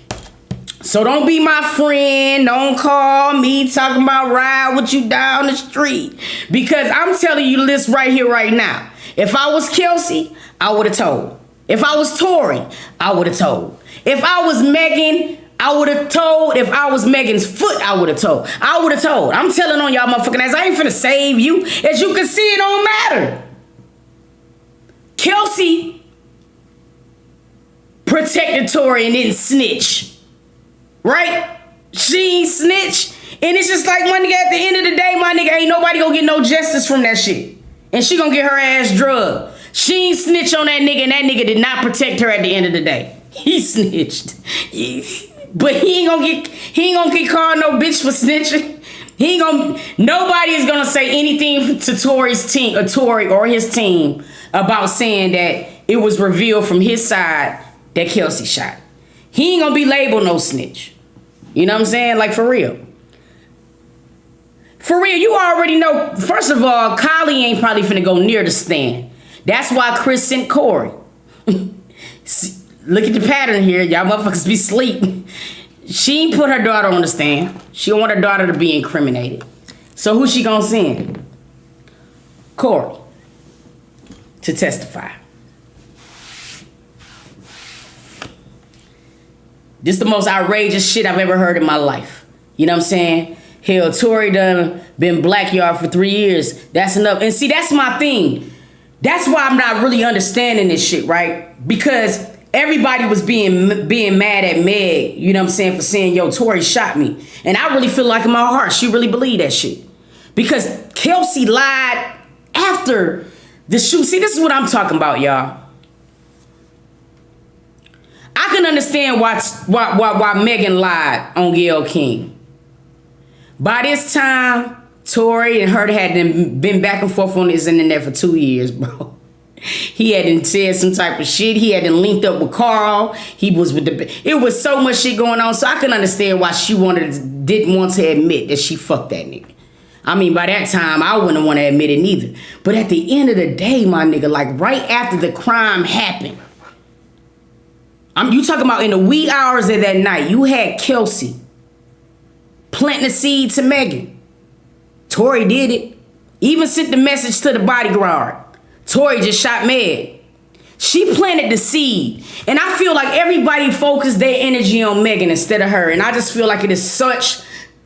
So don't be my friend. Don't call me talking about ride with you down the street. Because I'm telling you this right here, right now. If I was Kelsey, I would have told. If I was Tory, I would have told. If I was Megan, I would have told. If I was Megan's foot, I would have told. I would have told. I'm telling on y'all motherfucking ass. I ain't finna save you. As you can see, it don't matter. Kelsey protected Tory and didn't snitch. Right? She ain't snitch. And it's just like, my nigga, at the end of the day, my nigga, ain't nobody gonna get no justice from that shit. And she gonna get her ass drugged. She ain't snitch on that nigga, and that nigga did not protect her at the end of the day. He snitched. But he ain't gonna get called no bitch for snitching. Nobody is gonna say anything to Tory's team, or Tory or his team, about saying that it was revealed from his side that Kelsey shot. He ain't gonna be labeled no snitch. You know what I'm saying? Like, for real. For real, you already know. First of all, Kylie ain't probably finna go near the stand. That's why Chris sent Corey. Look at the pattern here. Y'all motherfuckers be sleep. She ain't put her daughter on the stand. She don't want her daughter to be incriminated. So who she gonna send? Corey. To testify. This is the most outrageous shit I've ever heard in my life. You know what I'm saying? Hell, Tory done been blackyard for 3 years. That's enough. And see, that's my thing. That's why I'm not really understanding this shit, right? Because everybody was being mad at Meg, you know what I'm saying, for saying, yo, Tory shot me. And I really feel like in my heart, she really believed that shit. Because Kelsey lied after the shoot. See, this is what I'm talking about, y'all. I can understand why Megan lied on Gayle King. By this time, Tory and her had been back and forth on his internet for 2 years, bro. He hadn't said some type of shit. He hadn't linked up with Carl. He was with it was so much shit going on. So I can understand why she didn't want to admit that she fucked that nigga. I mean, by that time, I wouldn't want to admit it neither. But at the end of the day, my nigga, like right after the crime happened, you talking about in the wee hours of that night, you had Kelsey planting a seed to Megan. Tory did it. Even sent the message to the bodyguard. Tory just shot Meg. She planted the seed. And I feel like everybody focused their energy on Megan instead of her. And I just feel like it is such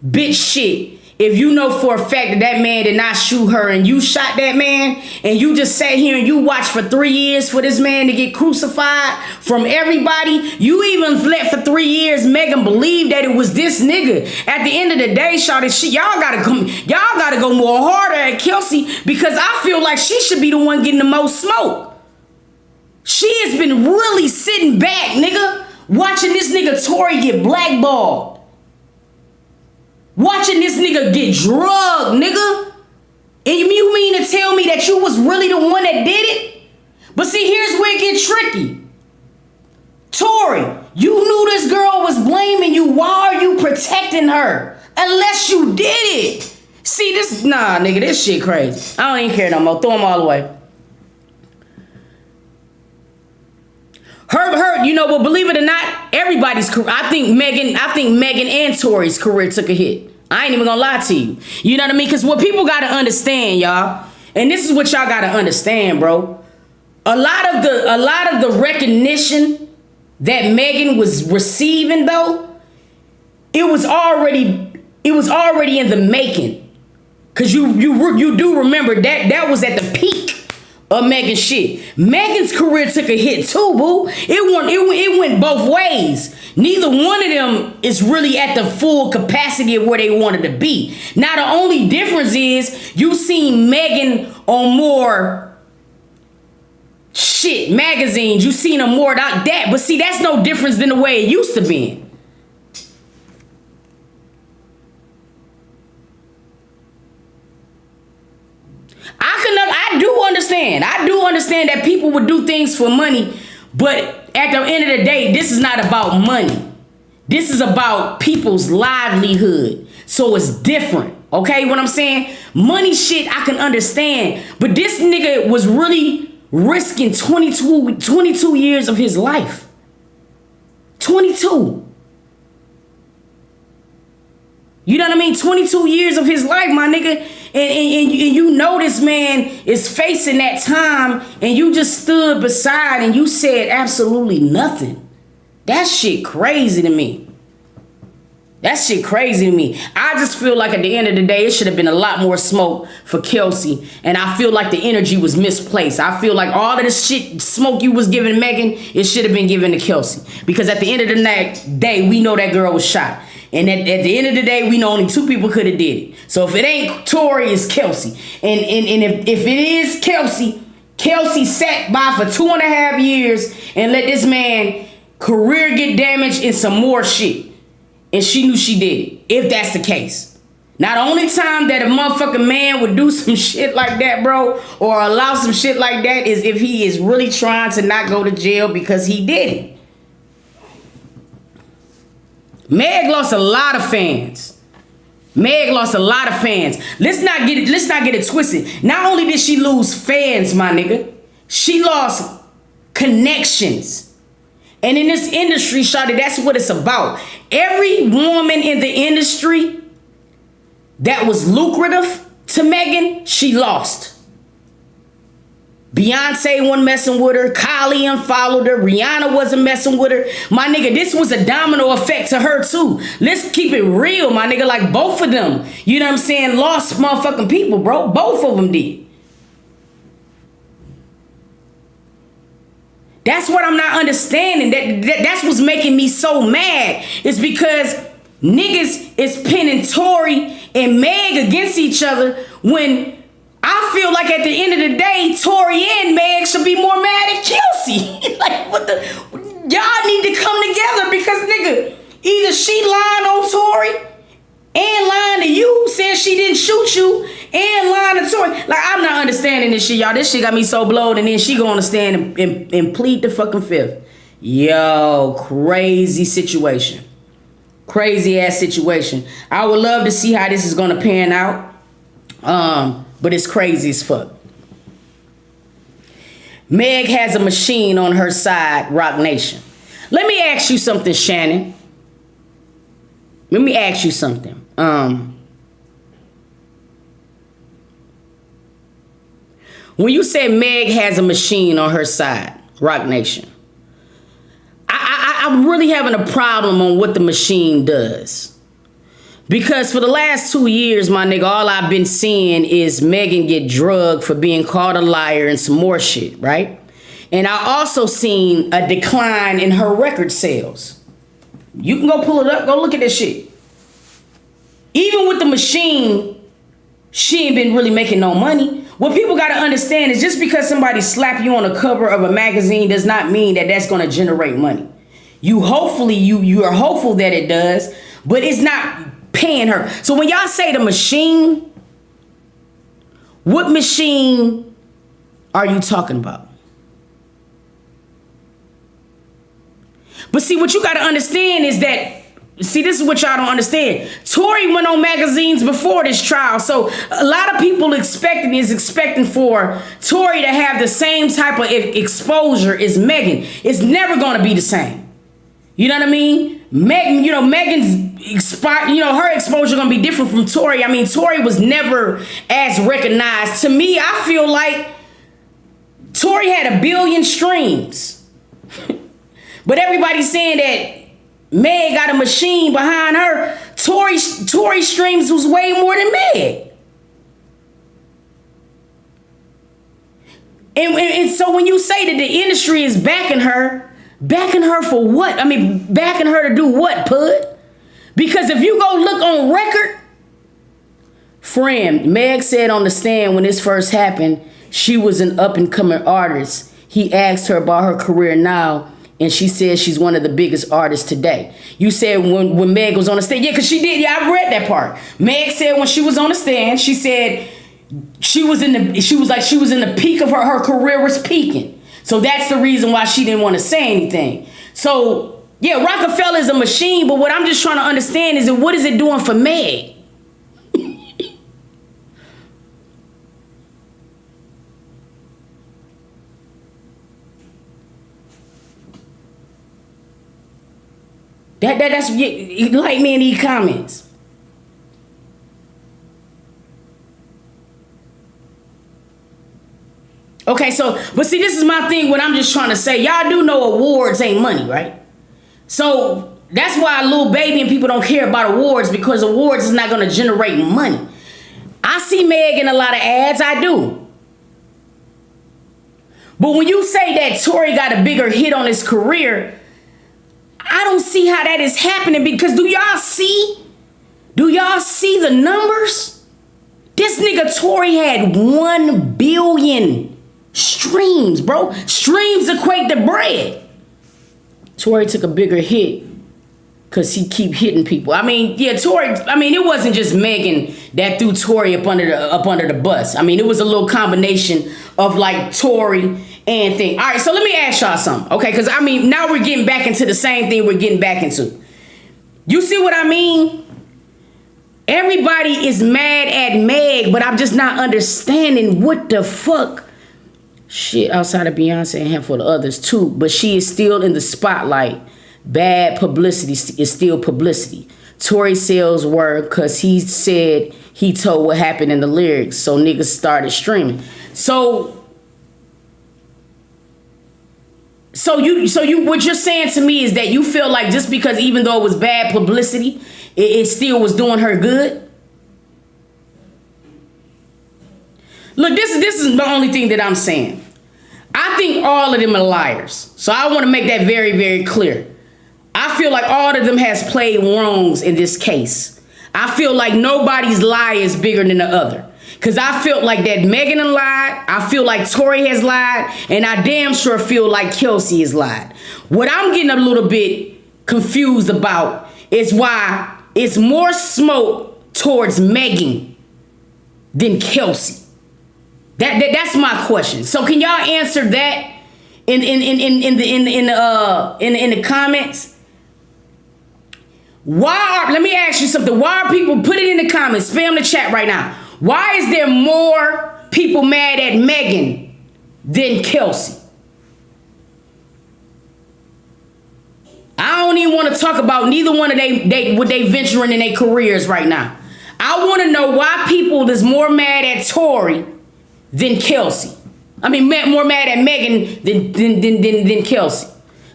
bitch shit. If you know for a fact that that man did not shoot her and you shot that man and you just sat here and you watched for 3 years for this man to get crucified from everybody, you even let for 3 years Megan believe that it was this nigga. At the end of the day, shawty, y'all gotta go more harder at Kelsey, because I feel like she should be the one getting the most smoke. She has been really sitting back, nigga, watching this nigga Tory get blackballed. Watching this nigga get drugged, nigga. And you mean to tell me that you was really the one that did it? But see, here's where it gets tricky. Tory, you knew this girl was blaming you. Why are you protecting her? Unless you did it. See, nah, nigga, this shit crazy. I don't even care no more. Throw them all away. Her, you know, but believe it or not, everybody's career. I think Megan and Tory's career took a hit. I ain't even gonna lie to you. You know what I mean? Because what people gotta understand, y'all, and this is what y'all gotta understand, bro. A lot of the recognition that Megan was receiving, though, it was already in the making. Cause you do remember that was at the peak of Megan's shit. Megan's career took a hit too, boo. It went both ways. Neither one of them is really at the full capacity of where they wanted to be. Now the only difference is you seen Megan on more shit magazines. You seen her more about that. But see, that's no difference than the way it used to be. I do understand that people would do things for money, but at the end of the day, this is not about money. This is about people's livelihood. So it's different. Okay, what I'm saying? Money shit, I can understand. But this nigga was really risking 22 years of his life. 22. You know what I mean? 22 years of his life, my nigga. And you know this man is facing that time, and you just stood beside and you said absolutely nothing. That shit crazy to me. That shit crazy to me. I just feel like at the end of the day, it should have been a lot more smoke for Kelsey. And I feel like the energy was misplaced. I feel like all of the shit smoke you was giving Megan, it should have been given to Kelsey. Because at the end of the day, we know that girl was shot. And at the end of the day, we know only 2 people could have did it. So if it ain't Tory, it's Kelsey. And if it is Kelsey, Kelsey sat by for 2.5 years and let this man career get damaged and some more shit. And she knew she did it, if that's the case. Now, the only time that a motherfucking man would do some shit like that, bro, or allow some shit like that is if he is really trying to not go to jail because he did it. Meg lost a lot of fans. Meg lost a lot of fans. Let's not get it twisted. Not only did she lose fans, my nigga, she lost connections. And in this industry, shawty, that's what it's about. Every woman in the industry that was lucrative to Megan, she lost. Beyonce wasn't messing with her. Kylie unfollowed her. Rihanna wasn't messing with her. My nigga, this was a domino effect to her too. Let's keep it real, my nigga. Like both of them, you know what I'm saying, lost motherfucking people, bro. Both of them did. That's what I'm not understanding. That's what's making me so mad. It's because niggas is pinning Tory and Meg against each other when I feel like at the end of the day, Tory and Meg should be more mad at Kelsey. Like, what the? Y'all need to come together because, nigga, either she lying on Tory and lying to you, saying she didn't shoot you, and lying to Tory. Like, I'm not understanding this shit, y'all. This shit got me so blowed, and then she gonna stand and plead the fucking fifth. Yo, crazy situation. Crazy ass situation. I would love to see how this is gonna pan out. But it's crazy as fuck. Meg has a machine on her side, Rock Nation. Let me ask you something, Shannon. Let me ask you something. When you say Meg has a machine on her side, Rock Nation, I'm really having a problem on what the machine does. Because for the last 2 years, my nigga, all I've been seeing is Megan get drugged for being called a liar and some more shit, right? And I also seen a decline in her record sales. You can go pull it up, go look at this shit. Even with the machine, she ain't been really making no money. What people gotta understand is just because somebody slap you on the cover of a magazine does not mean that that's gonna generate money. You are hopeful that it does, but it's not paying her. So when y'all say the machine, what machine are you talking about? But see, what you got to understand is that, see, this is what y'all don't understand. Tory went on magazines before this trial. So a lot of people expecting for Tory to have the same type of exposure as Megan. It's never going to be the same. You know what I mean? Megan's her exposure gonna be different from Tory. I mean, Tory was never as recognized. To me, I feel like Tory had 1 billion streams. But everybody's saying that Meg got a machine behind her. Tory streams was way more than Meg. And so when you say that the industry is backing her for what? I mean, backing her to do what, Pud? Because if you go look on record, friend, Meg said on the stand when this first happened, she was an up-and-coming artist. He asked her about her career now, and she said she's one of the biggest artists today. You said when Meg was on the stand, yeah, because she did. Yeah, I read that part. Meg said when she was on the stand, she said she was in the peak of her career was peaking. So that's the reason why she didn't want to say anything. So, yeah, Rockefeller is a machine, but what I'm just trying to understand is that what is it doing for Meg? That's like me in these comments. Okay, so, but see, this is my thing, what I'm just trying to say. Y'all do know awards ain't money, right? So that's why Lil Baby and people don't care about awards, because awards is not going to generate money. I see Meg in a lot of ads, I do. But when you say that Tory got a bigger hit on his career, I don't see how that is happening, because do y'all see the numbers? This nigga Tory had 1 billion streams, bro. Streams equate to bread. Tory took a bigger hit because he keep hitting people. I mean, yeah, Tory, I mean, it wasn't just Megan that threw Tory up under the bus. I mean, it was a little combination of like Tory and thing. All right, so let me ask y'all something, okay? Because I mean, now we're getting back into the same thing we're getting back into. You see what I mean? Everybody is mad at Meg, but I'm just not understanding what the fuck. Shit, outside of Beyonce and a handful of others too, but she is still in the spotlight. Bad publicity is still publicity. Tory sales were because he said he told what happened in the lyrics, so niggas started streaming. So you what you're saying to me is that you feel like just because even though it was bad publicity, it still was doing her good? Look, this is the only thing that I'm saying. I think all of them are liars. So I want to make that very, very clear. I feel like all of them has played wrongs in this case. I feel like nobody's lie is bigger than the other. Because I felt like that Megan lied. I feel like Tory has lied. And I damn sure feel like Kelsey has lied. What I'm getting a little bit confused about is why it's more smoke towards Megan than Kelsey. That's my question. So can y'all answer that in the comments? Let me ask you something. Why are people, put it in the comments, spam the chat right now. Why is there more people mad at Megan than Kelsey? I don't even want to talk about neither one of what they venturing in their careers right now. I want to know why people is more mad at Tory than Kelsey. I mean, more mad at Megan than Kelsey.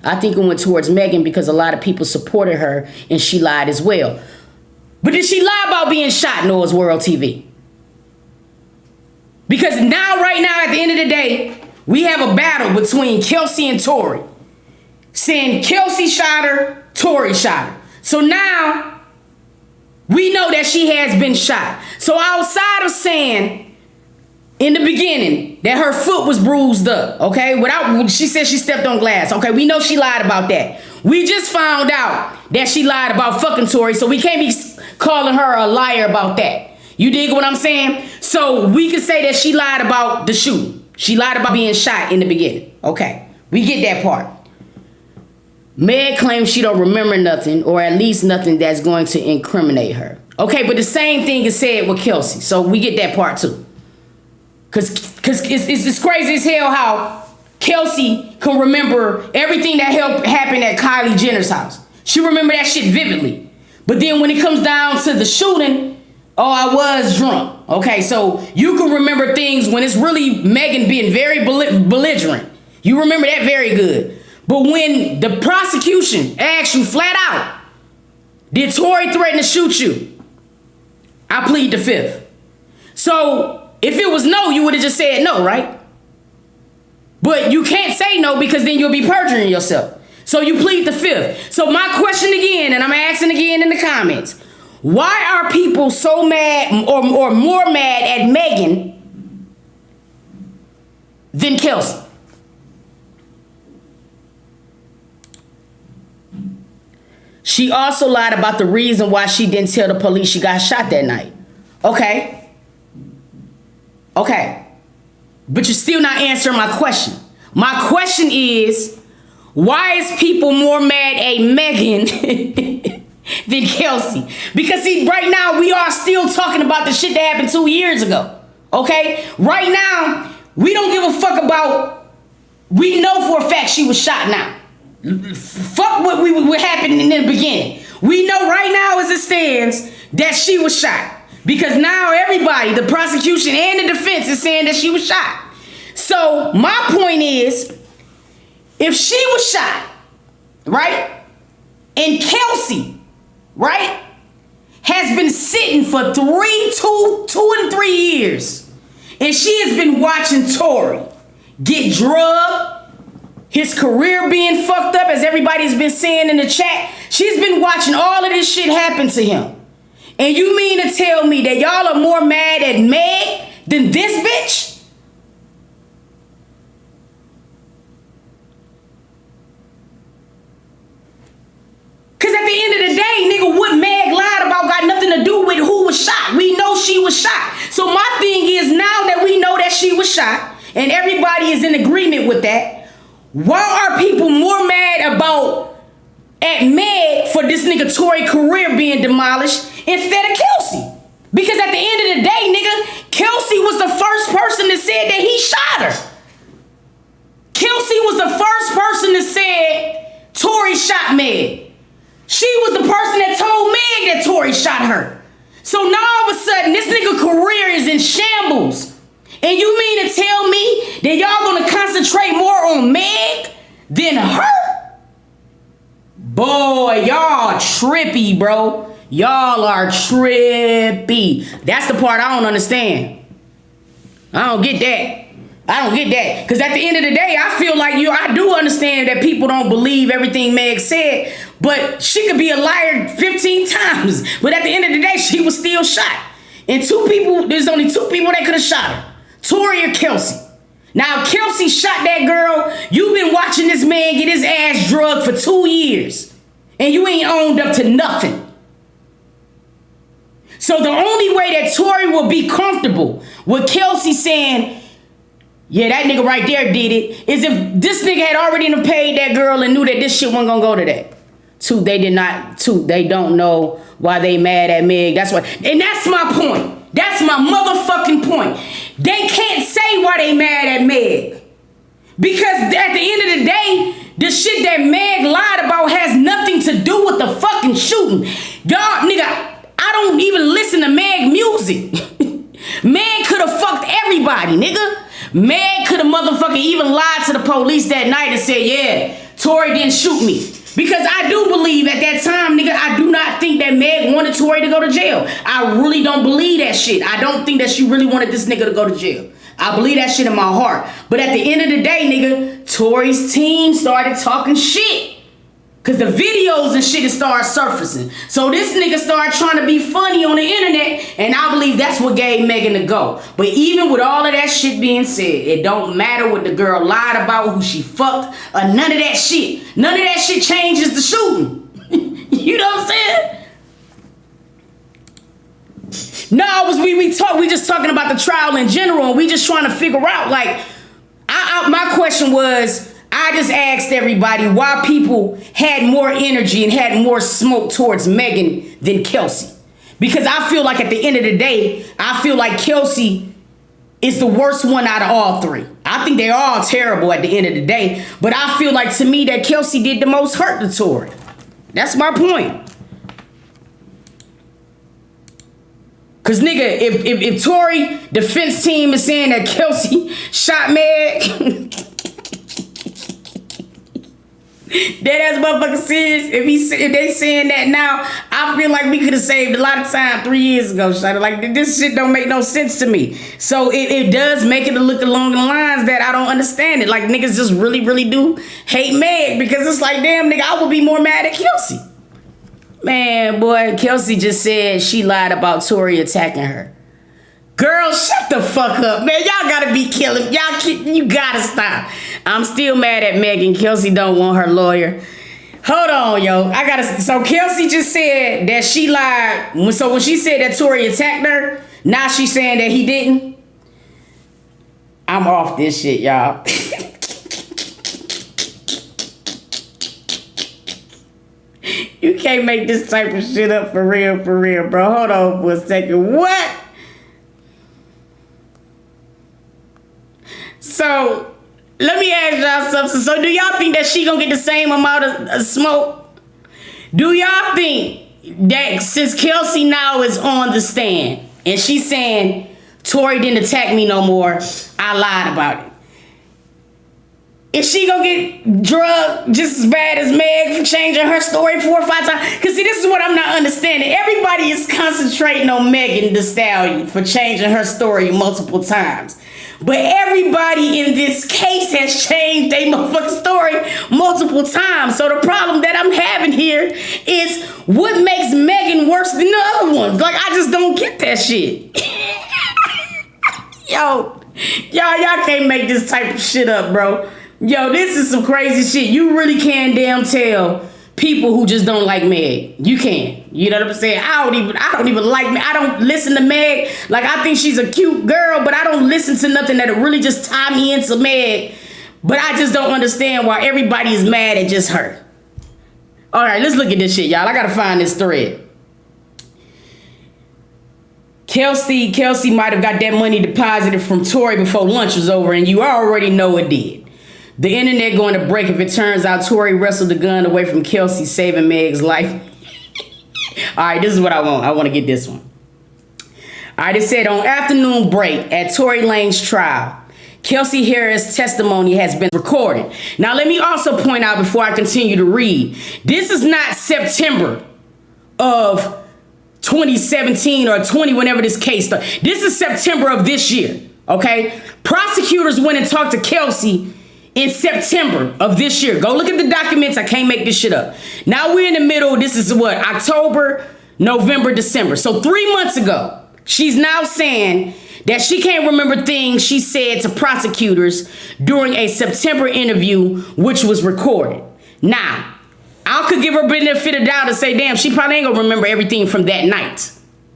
I think it went towards Megan because a lot of people supported her and she lied as well. But did she lie about being shot, Noah's World TV? Because right now, at the end of the day, we have a battle between Kelsey and Tory. Saying Kelsey shot her, Tory shot her. So now, we know that she has been shot. So outside of saying in the beginning that her foot was bruised up, okay? She said she stepped on glass, okay? We know she lied about that. We just found out that she lied about fucking Tory, so we can't be calling her a liar about that. You dig what I'm saying? So we can say that she lied about the shooting. She lied about being shot in the beginning. Okay, we get that part. Meg claims she don't remember nothing, or at least nothing that's going to incriminate her. Okay, but the same thing is said with Kelsey, so we get that part too. Cause it's crazy as hell how Kelsey can remember everything that happened at Kylie Jenner's house. She remember that shit vividly. But then when it comes down to the shooting, oh, I was drunk. Okay, so you can remember things when it's really Megan being very belligerent. You remember that very good. But when the prosecution asks you flat out, did Tory threaten to shoot you? I plead the fifth. So if it was no, you would have just said no, right? But you can't say no because then you'll be perjuring yourself. So you plead the fifth. So my question again, and I'm asking again in the comments, why are people so mad or more mad at Megan than Kelsey? She also lied about the reason why she didn't tell the police she got shot that night. Okay. Okay. But you're still not answering my question. My question is, why is people more mad at Megan than Kelsey? Because see, right now we are still talking about the shit that happened 2 years ago. Okay? Right now, we don't give a fuck about, we know for a fact she was shot now. Fuck what happened in the beginning. We know right now as it stands that she was shot. Because now everybody, the prosecution and the defense is saying that she was shot. So my point is, if she was shot, right, and Kelsey, right, has been sitting for 2 and 3 years, and she has been watching Tory get drugged, his career being fucked up, as everybody's been saying in the chat. She's been watching all of this shit happen to him. And you mean to tell me that y'all are more mad at Meg than this bitch? Because at the end of the day, nigga, what Meg lied about got nothing to do with who was shot. We know she was shot. So my thing is, now that we know that she was shot, and everybody is in agreement with that, why are people more mad at Meg for this nigga Tory career being demolished instead of Kelsey? Because at the end of the day, nigga, Kelsey was the first person that said that he shot her. Kelsey was the first person that said Tory shot Meg. She was the person that told Meg that Tory shot her. So now all of a sudden, this nigga career is in shambles. And you mean to tell me that y'all gonna concentrate more on Meg than her? Boy, y'all trippy, bro. Y'all are trippy. That's the part I don't understand. I don't get that. I don't get that. Because at the end of the day, I feel like I do understand that people don't believe everything Meg said, but she could be a liar 15 times. But at the end of the day, she was still shot. And there's only 2 people that could have shot her. Tory or Kelsey. Now, Kelsey shot that girl. You've been watching this man get his ass drugged for 2 years. And you ain't owned up to nothing. So the only way that Tory will be comfortable with Kelsey saying, yeah, that nigga right there did it, is if this nigga had already paid that girl and knew that this shit wasn't gonna go to that. 2, they don't know why they mad at Meg. That's why, and that's my point. That's my motherfucking point. They can't say why they mad at Meg. Because at the end of the day, the shit that Meg lied about has nothing to do with the fucking shooting. Y'all, nigga, I don't even listen to Meg music. Meg could have fucked everybody, nigga. Meg could have motherfucking even lied to the police that night and said, yeah, Tory didn't shoot me. Because I do believe at that time, nigga, I do not think that Meg wanted Tory to go to jail. I really don't believe that shit. I don't think that she really wanted this nigga to go to jail. I believe that shit in my heart. But at the end of the day, nigga, Tory's team started talking shit. Because the videos and shit started surfacing. So this nigga started trying to be funny on the internet. And I believe that's what gave Megan the go. But even with all of that shit being said, it don't matter what the girl lied about, who she fucked, or none of that shit. None of that shit changes the shooting. You know what I'm saying? No, we just talking about the trial in general. And we just trying to figure out, like, my question was, I just asked everybody why people had more energy and had more smoke towards Megan than Kelsey. Because I feel like at the end of the day, I feel like Kelsey is the worst one out of all 3. I think they're all terrible at the end of the day. But I feel like, to me, that Kelsey did the most hurt to Tory. That's my point. Because, nigga, if Tory defense team is saying that Kelsey shot Meg... That ass motherfucking serious. If they saying that now, I feel like we could have saved a lot of time 3 years ago. Like, this shit don't make no sense to me. So it does make it look along the lines that I don't understand it. Like, niggas just really, really do hate Meg, because it's like, damn, nigga, I would be more mad at Kelsey. Man, boy, Kelsey just said she lied about Tory attacking her. Girl, shut the fuck up, man. Y'all gotta be killing. You gotta stop. I'm still mad at Megan. Kelsey don't want her lawyer. Hold on, yo. So Kelsey just said that she lied. So when she said that Tory attacked her, now she's saying that he didn't. I'm off this shit, y'all. You can't make this type of shit up for real, bro. Hold on for a second. What? So, let me ask y'all something. So, do y'all think that she gonna get the same amount of smoke? Do y'all think that since Kelsey now is on the stand and she's saying Tory didn't attack me no more, I lied about it, Is she gonna get drugged just as bad as Meg for changing her story 4 or 5 times? Because see, this is what I'm not understanding. Everybody is concentrating on Megan Thee Stallion for changing her story multiple times. But everybody in this case has changed their motherfucking story multiple times. So the problem that I'm having here is what makes Megan worse than the other ones? Like, I just don't get that shit. Y'all can't make this type of shit up, bro. Yo, this is some crazy shit. You really can damn tell people who just don't like Meg. You can. You know what I'm saying? I don't even like Meg. I don't listen to Meg. Like, I think she's a cute girl, but I don't listen to nothing that'll really just tie me into Meg. But I just don't understand why everybody is mad at just her. All right, let's look at this shit, y'all. I gotta find this thread. Kelsey might have got that money deposited from Tory before lunch was over, and you already know it did. The internet going to break if it turns out Tory wrestled the gun away from Kelsey, saving Meg's life. All right, this is what I want. I want to get this one. All right, it said on afternoon break at Tory Lanez trial, Kelsey Harris' testimony has been recorded. Now, let me also point out before I continue to read, this is not September of 2017 or 20, whenever this case started. This is September of this year, okay? Prosecutors went and talked to Kelsey in September of this year. Go look at the documents. I can't make this shit up. Now we're in the middle. This is what? October, November, December. So 3 months ago, she's now saying that she can't remember things she said to prosecutors during a September interview, which was recorded. Now, I could give her benefit of the doubt and say, damn, she probably ain't gonna remember everything from that night.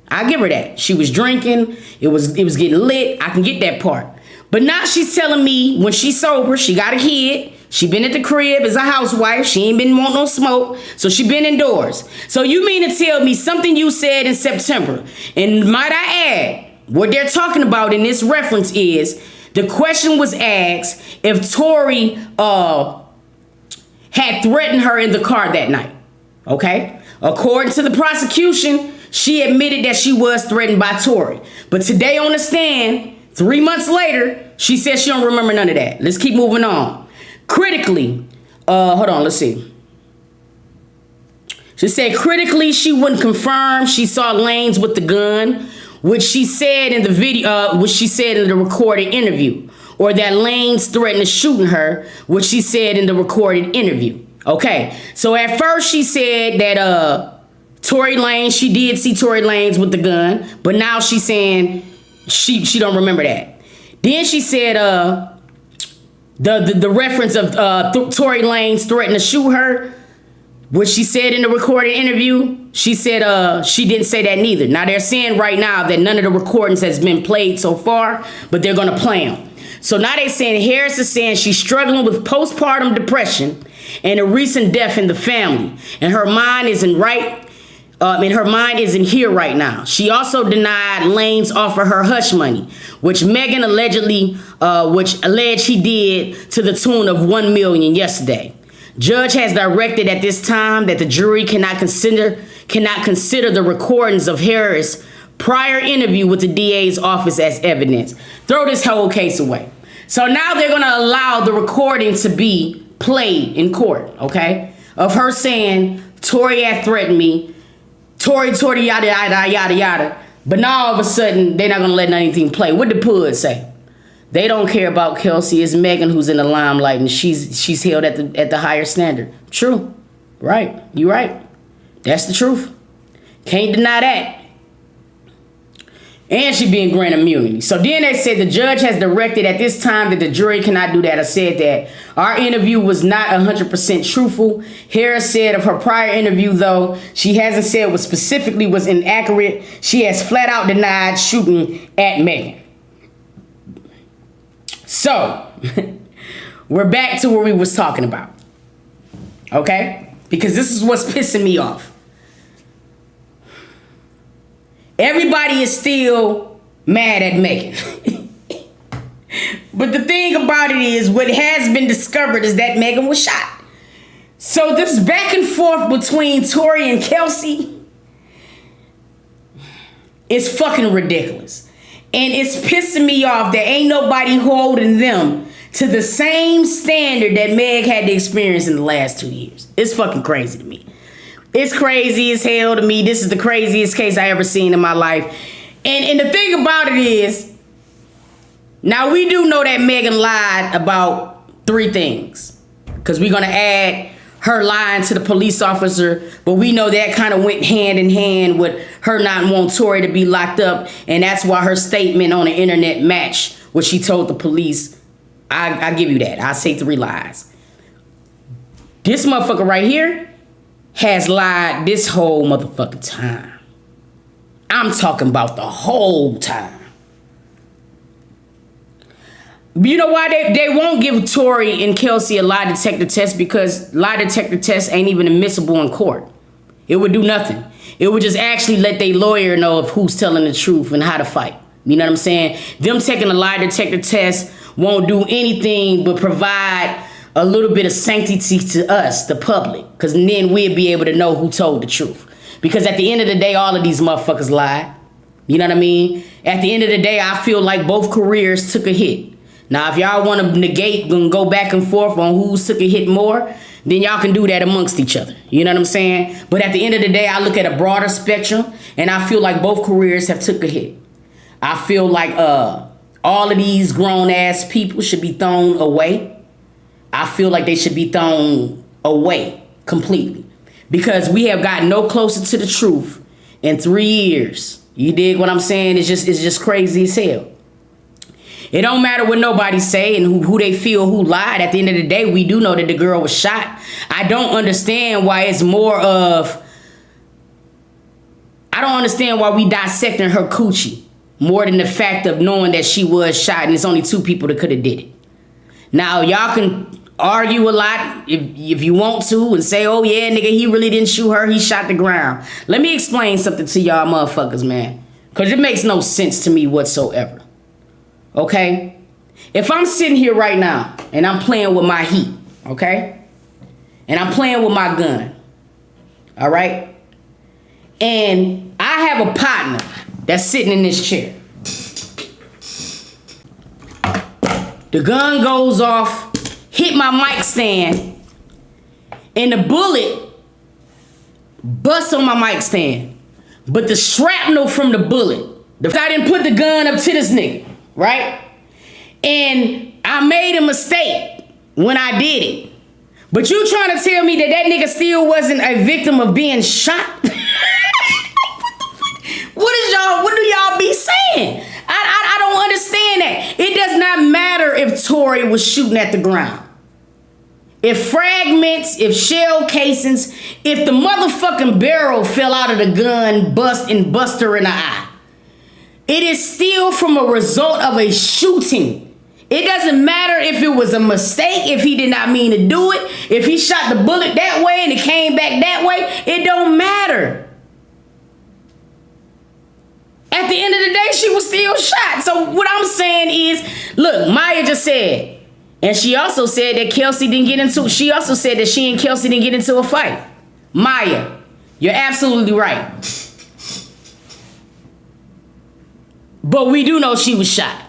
I give her that. She was drinking. It was getting lit. I can get that part. But now she's telling me when she's sober, she got a kid. She been at the crib as a housewife. She ain't been wanting no smoke. So she been indoors. So you mean to tell me something you said in September? And might I add, what they're talking about in this reference is the question was asked if Tory had threatened her in the car that night. Okay? According to the prosecution, she admitted that she was threatened by Tory. But today on the stand, 3 months later, she says she don't remember none of that. Let's keep moving on. Critically, hold on, let's see. She said critically she wouldn't confirm she saw Lanez with the gun, which she said in the video, which she said in the recorded interview, or that Lanez threatened to shoot her, which she said in the recorded interview. Okay, so at first she said that Tory Lanez, she did see Tory Lanez with the gun, but now she's saying she don't remember that. Then she said the reference of Tory Lanez threatened to shoot her, which she said in the recorded interview, she said she didn't say that neither. Now they're saying right now that none of the recordings has been played so far, but they're gonna play them. So now they're saying Harris is saying she's struggling with postpartum depression and a recent death in the family, and her mind isn't right. Her mind isn't here right now. She also denied Lanez offer her hush money, which Megan alleged he did to the tune of $1 million yesterday. Judge has directed at this time that the jury cannot consider the recordings of Harris' prior interview with the DA's office as evidence. Throw this whole case away. So now they're gonna allow the recording to be played in court, okay? Of her saying, Tory had threatened me. Tory, yada, yada, yada, yada. But now all of a sudden, they're not going to let anything play. What did Pud say? They don't care about Kelsey. It's Megan who's in the limelight, and she's held at the higher standard. True. Right. You're right. That's the truth. Can't deny that. And she being granted immunity. So then they said the judge has directed at this time that the jury cannot do that. I said that our interview was not 100% truthful. Harris said of her prior interview, though, she hasn't said what specifically was inaccurate. She has flat out denied shooting at Megan. So we're back to where we was talking about. Okay? Because this is what's pissing me off. Everybody is still mad at Megan. But the thing about it is, what has been discovered is that Megan was shot. So this back and forth between Tory and Kelsey is fucking ridiculous. And it's pissing me off that ain't nobody holding them to the same standard that Meg had to experience in the last 2 years. It's fucking crazy to me. It's crazy as hell to me. This is the craziest case I ever seen in my life. And the thing about it is, now we do know that Megan lied about 3 things. Because we're going to add her lying to the police officer. But we know that kind of went hand in hand with her not wanting Tory to be locked up. And that's why her statement on the internet matched what she told the police. I give you that. I say 3 lies. This motherfucker right here has lied this whole motherfucking time. I'm talking about the whole time. You know why they won't give Tory and Kelsey a lie detector test? Because lie detector tests ain't even admissible in court. It would do nothing. It would just actually let their lawyer know of who's telling the truth and how to fight. You know what I'm saying? Them taking a lie detector test won't do anything but provide a little bit of sanctity to us, the public. Because then we'll be able to know who told the truth. Because at the end of the day, all of these motherfuckers lied. You know what I mean? At the end of the day, I feel like both careers took a hit. Now, if y'all want to negate and go back and forth on who took a hit more, then y'all can do that amongst each other. You know what I'm saying? But at the end of the day, I look at a broader spectrum, and I feel like both careers have took a hit. I feel like all of these grown-ass people should be thrown away. I feel like they should be thrown away completely. Because we have gotten no closer to the truth in 3 years. You dig what I'm saying? It's just crazy as hell. It don't matter what nobody say and who they feel who lied. At the end of the day, we do know that the girl was shot. I don't understand why it's more of... I don't understand why we dissecting her coochie more than the fact of knowing that she was shot and it's only 2 people that could have did it. Now, y'all can argue a lot if you want to and say, oh yeah, nigga, he really didn't shoot her. He shot the ground. Let me explain something to y'all motherfuckers, man. Because it makes no sense to me whatsoever. Okay? If I'm sitting here right now and I'm playing with my heat, okay? And I'm playing with my gun, all right? And I have a partner that's sitting in this chair. The gun goes off, hit my mic stand, and the bullet busts on my mic stand. But the shrapnel from the bullet, I didn't put the gun up to this nigga. Right? And I made a mistake when I did it. But you trying to tell me that nigga still wasn't a victim of being shot? What do y'all be saying? I don't understand that. It does not matter if Tory was shooting at the ground. If fragments, if shell casings, if the motherfucking barrel fell out of the gun, bust her in the eye. It is still from a result of a shooting. It doesn't matter if it was a mistake, if he did not mean to do it, if he shot the bullet that way and it came back that way, it don't matter. At the end of the day, she was still shot. So what I'm saying is, look, Maya just said, and she also said that she also said that she and Kelsey didn't get into a fight. Maya, you're absolutely right. But we do know she was shot.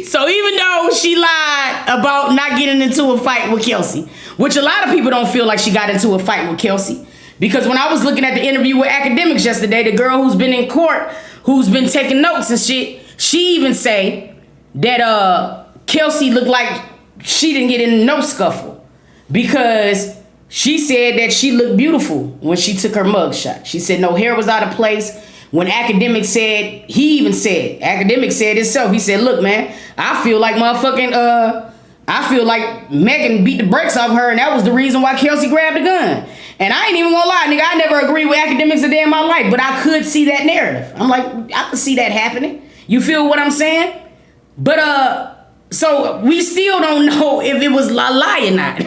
So even though she lied about not getting into a fight with Kelsey, which a lot of people don't feel like she got into a fight with Kelsey, because when I was looking at the interview with Academics yesterday, the girl who's been in court, who's been taking notes and shit, she even say that Kelsey looked like she didn't get in no scuffle because she said that she looked beautiful when she took her mug shot. She said no hair was out of place. When Academics said, Academics said himself, he said, look, man, I feel like Megan beat the brakes off her, and that was the reason why Kelsey grabbed the gun. And I ain't even gonna lie, nigga, I never agreed with Academics a day in my life, but I could see that narrative. I'm like, I could see that happening. You feel what I'm saying? But, so we still don't know if it was a lie or not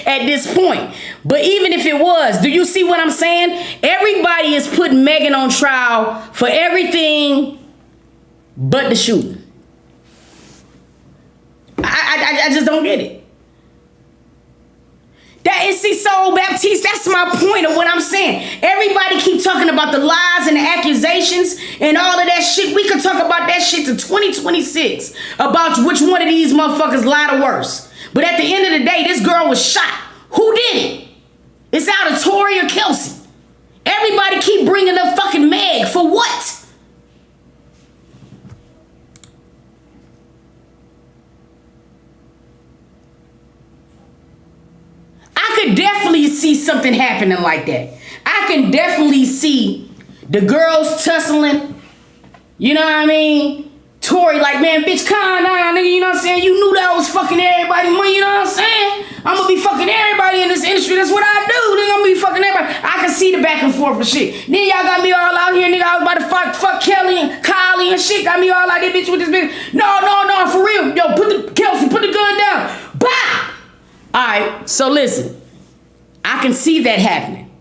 at this point. But even if it was, do you see what I'm saying? Everybody is putting Megan on trial for everything but the shooting. I just don't get it. That is, see, so Baptiste, that's my point of what I'm saying. Everybody keep talking about the lies and the accusations and all of that shit. We could talk about that shit to 2026 about which one of these motherfuckers lied the worst. But at the end of the day, this girl was shot. Who did it? It's out of Tory or Kelsey. Everybody keep bringing up fucking Meg. For what? I could definitely see something happening like that. I can definitely see the girls tussling. You know what I mean? Tory like, man, bitch, calm down, nigga. You know what I'm saying? You knew that I was fucking everybody money. You know what I'm saying? I'm gonna be fucking everybody in this industry. That's what I do. Nigga, I'm gonna be fucking everybody. I can see the back and forth for shit. Then y'all got me all out here, nigga. I was about to fuck Kelly and Kylie and shit. Got me all out there, bitch, with this bitch. No, for real. Yo, Kelsey, put the gun down. Bah! Alright, so listen. I can see that happening.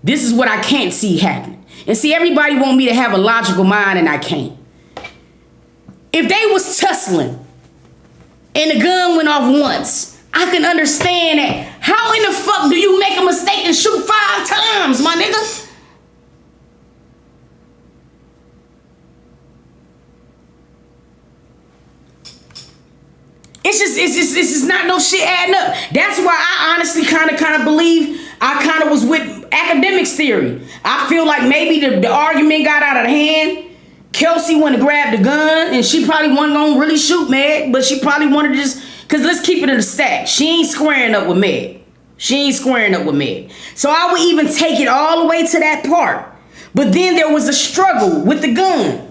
This is what I can't see happening. And see, everybody want me to have a logical mind, and I can't. If they was tussling and the gun went off once, I can understand that. How in the fuck do you make a mistake and shoot 5 times, my nigga? It's just not no shit adding up. That's why I honestly kind of believe I kind of was with academics theory. I feel like maybe the argument got out of hand. Kelsey went to grab the gun, and she probably wasn't gonna really shoot Meg, but she probably wanted to just, cause let's keep it in the stack. She ain't squaring up with Meg. So I would even take it all the way to that part. But then there was a struggle with the gun.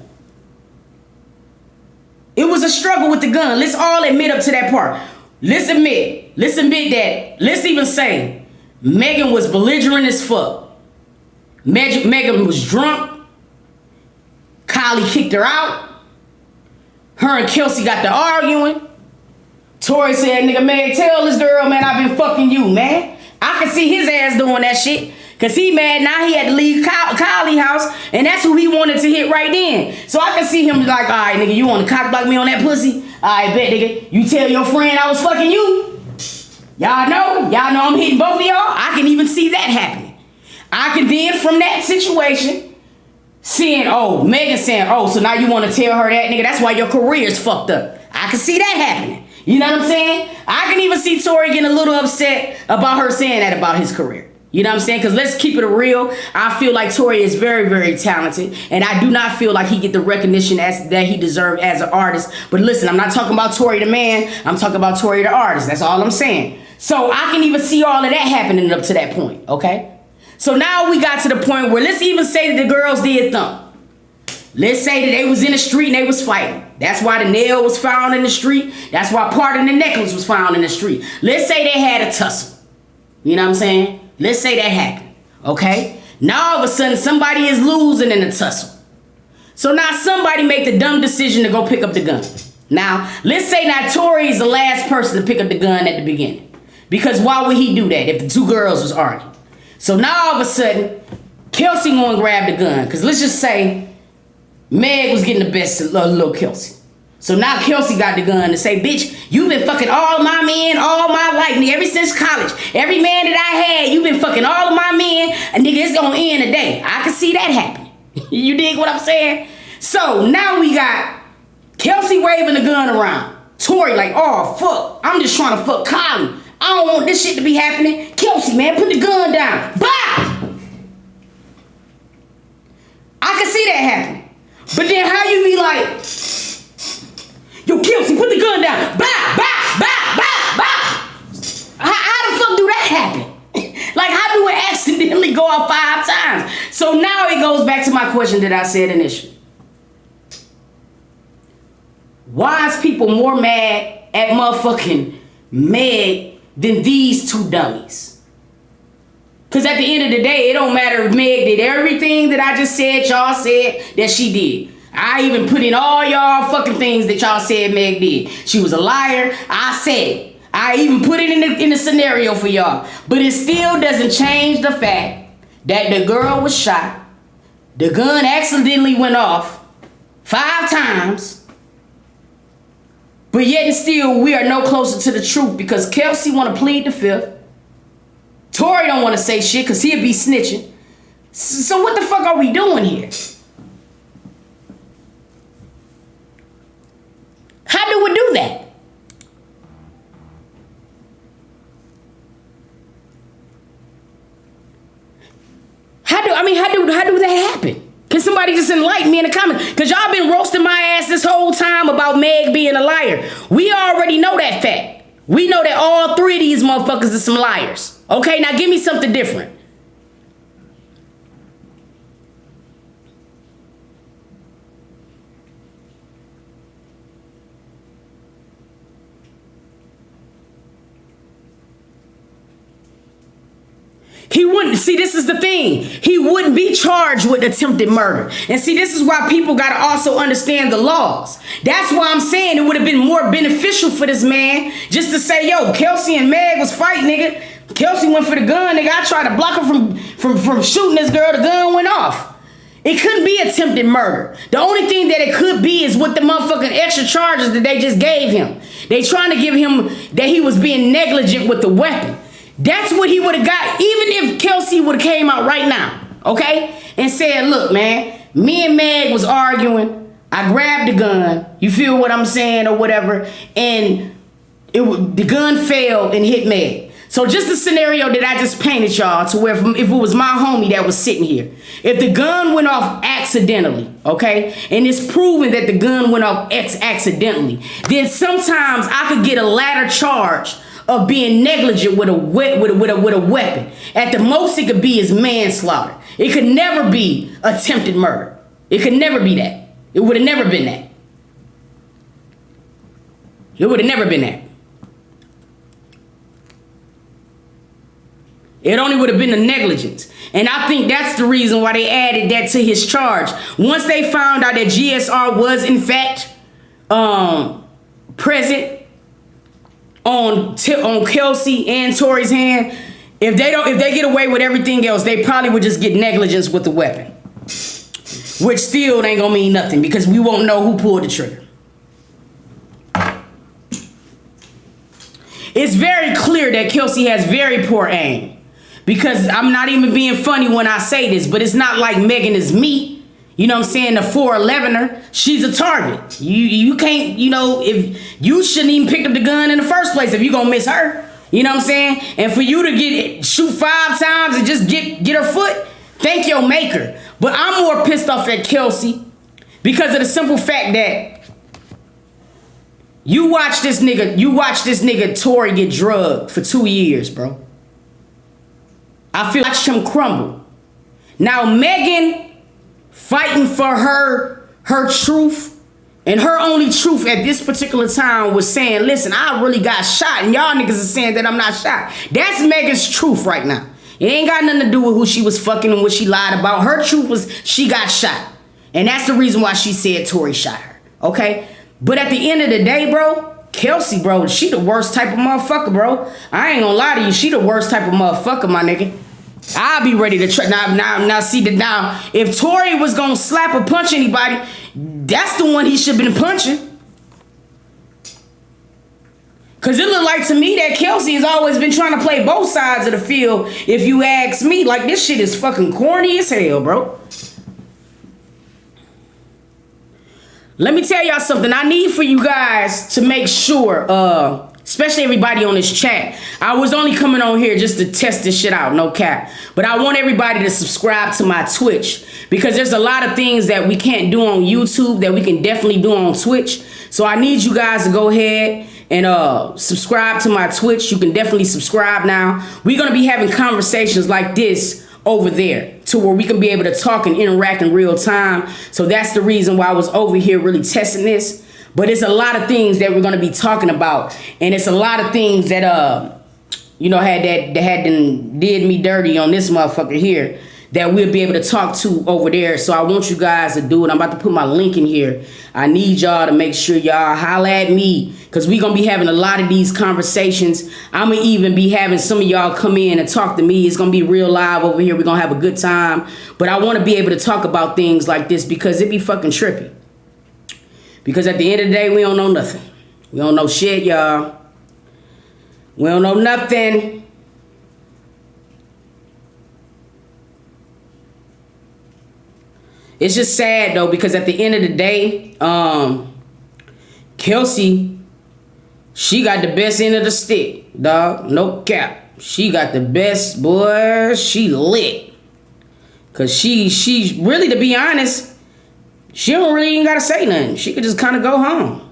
It was a struggle with the gun. Let's all admit up to that part. Let's admit that. Let's even say Megan was belligerent as fuck. Megan was drunk. Kylie kicked her out. Her and Kelsey got to arguing. Tory said, nigga, Meg, tell this girl, man, I've been fucking you, man. I can see his ass doing that shit. Cause he mad now he had to leave Kylie house, and that's who he wanted to hit right then. So I can see him like, all right, nigga, you want to cock block me on that pussy? I bet, nigga, you tell your friend I was fucking you. Y'all know I'm hitting both of y'all. I can even see that happening. I can then from that situation seeing, Megan saying, so now you want to tell her that, nigga, that's why your career's fucked up. I can see that happening. You know what I'm saying? I can even see Tory getting a little upset about her saying that about his career. You know what I'm saying? Because let's keep it real. I feel like Tory is very, very talented. And I do not feel like he get the recognition that he deserved as an artist. But listen, I'm not talking about Tory the man. I'm talking about Tory the artist. That's all I'm saying. So I can even see all of that happening up to that point. Okay? So now we got to the point where let's even say that the girls did thump. Let's say that they was in the street and they was fighting. That's why the nail was found in the street. That's why part of the necklace was found in the street. Let's say they had a tussle. You know what I'm saying? Let's say that happened, okay? Now all of a sudden somebody is losing in the tussle. So now somebody make the dumb decision to go pick up the gun. Now, let's say now Tory is the last person to pick up the gun at the beginning. Because why would he do that if the two girls was arguing? So now all of a sudden, Kelsey gonna grab the gun. Because let's just say Meg was getting the best of little Kelsey. So now Kelsey got the gun to say, bitch, you been fucking all my men all my life, nigga, ever since college. Every man that I had, you been fucking all of my men, and nigga, it's gonna end today. I can see that happening. You dig what I'm saying? So now we got Kelsey waving the gun around. Tory like, oh, fuck, I'm just trying to fuck Kylie. I don't want this shit to be happening. Kelsey, man, put the gun down. Bah! I can see that happening. But then how you be like, yo, Kelsey, put the gun down. Bah, bah, bah, bah, bah. How the fuck do that happen? Like, how do it accidentally go off 5 times? So now it goes back to my question that I said initially. Why is people more mad at motherfucking Meg than these two dummies? Because at the end of the day, it don't matter if Meg did everything that I just said, y'all said that she did. I even put in all y'all fucking things that y'all said Meg did. She was a liar. I said it. I even put it in the scenario for y'all. But it still doesn't change the fact that the girl was shot. The gun accidentally went off 5 times. But yet and still, we are no closer to the truth because Kelsey want to plead the 5th. Tory don't want to say shit because he'll be snitching. So what the fuck are we doing here? How do we do that? How do that happen? Can somebody just enlighten me in the comments? Because y'all been roasting my ass this whole time about Meg being a liar. We already know that fact. We know that all three of these motherfuckers are some liars. Okay, now give me something different. He wouldn't, see, this is the thing. He wouldn't be charged with attempted murder. And see, this is why people got to also understand the laws. That's why I'm saying it would have been more beneficial for this man just to say, yo, Kelsey and Meg was fighting, nigga. Kelsey went for the gun, nigga. I tried to block her from shooting this girl. The gun went off. It couldn't be attempted murder. The only thing that it could be is what the motherfucking extra charges that they just gave him. They trying to give him that he was being negligent with the weapon. That's what he would have got, even if Kelsey would have came out right now, okay? And said, look, man, me and Meg was arguing. I grabbed the gun. You feel what I'm saying or whatever. And the gun fell and hit Meg. So just the scenario that I just painted y'all to where if it was my homie that was sitting here. If the gun went off accidentally, okay? And it's proven that the gun went off accidentally. Then sometimes I could get a ladder charge of being negligent with a weapon. At the most it could be is manslaughter. It could never be attempted murder. It could never be that. It would have never been that. It would have never been that. It only would have been a negligence. And I think that's the reason why they added that to his charge. Once they found out that GSR was in fact present on Kelsey and Tory's hand, if they get away with everything else, they probably would just get negligence with the weapon, which still ain't gonna mean nothing because we won't know who pulled the trigger. It's very clear that Kelsey has very poor aim, because I'm not even being funny when I say this, but it's not like Megan is me. You know what I'm saying? The 411er, she's a target. You can't, you know, if you shouldn't even pick up the gun in the first place if you gonna miss her. You know what I'm saying? And for you to shoot 5 times and just get her foot, thank your maker. But I'm more pissed off at Kelsey because of the simple fact that you watch this nigga Tory get drugged for 2 years, bro. I feel watched him crumble. Now Megan fighting for her truth, and her only truth at this particular time was saying, listen, I really got shot, and y'all niggas are saying that I'm not shot. That's Megan's truth right now. It ain't got nothing to do with who she was fucking and what she lied about. Her truth was she got shot, and that's the reason why she said Tory shot her, okay? But at the end of the day, bro, Kelsey, bro, she the worst type of motherfucker, bro. I ain't gonna lie to you, she the worst type of motherfucker, my nigga. I'll be ready to try. Now, see that now. If Tory was gonna slap or punch anybody, that's the one he should have been punching. Cause it looked like to me that Kelsey has always been trying to play both sides of the field. If you ask me, like this shit is fucking corny as hell, bro. Let me tell y'all something. I need for you guys to make sure, especially everybody on this chat. I was only coming on here just to test this shit out, no cap. But I want everybody to subscribe to my Twitch, because there's a lot of things that we can't do on YouTube that we can definitely do on Twitch. So I need you guys to go ahead and subscribe to my Twitch. You can definitely subscribe now. We're going to be having conversations like this over there to where we can be able to talk and interact in real time. So that's the reason why I was over here really testing this. But it's a lot of things that we're going to be talking about. And it's a lot of things that, you know, did me dirty on this motherfucker here that we'll be able to talk to over there. So I want you guys to do it. I'm about to put my link in here. I need y'all to make sure y'all holla at me, because we're going to be having a lot of these conversations. I'm going to even be having some of y'all come in and talk to me. It's going to be real live over here. We're going to have a good time. But I want to be able to talk about things like this because it be fucking trippy. Because at the end of the day, we don't know nothing. We don't know shit, y'all. We don't know nothing. It's just sad though, because at the end of the day, Kelsey, she got the best end of the stick, dog. No cap. She got the best, boy. She lit. Cause she really, to be honest, she don't really even gotta say nothing. She could just kind of go home.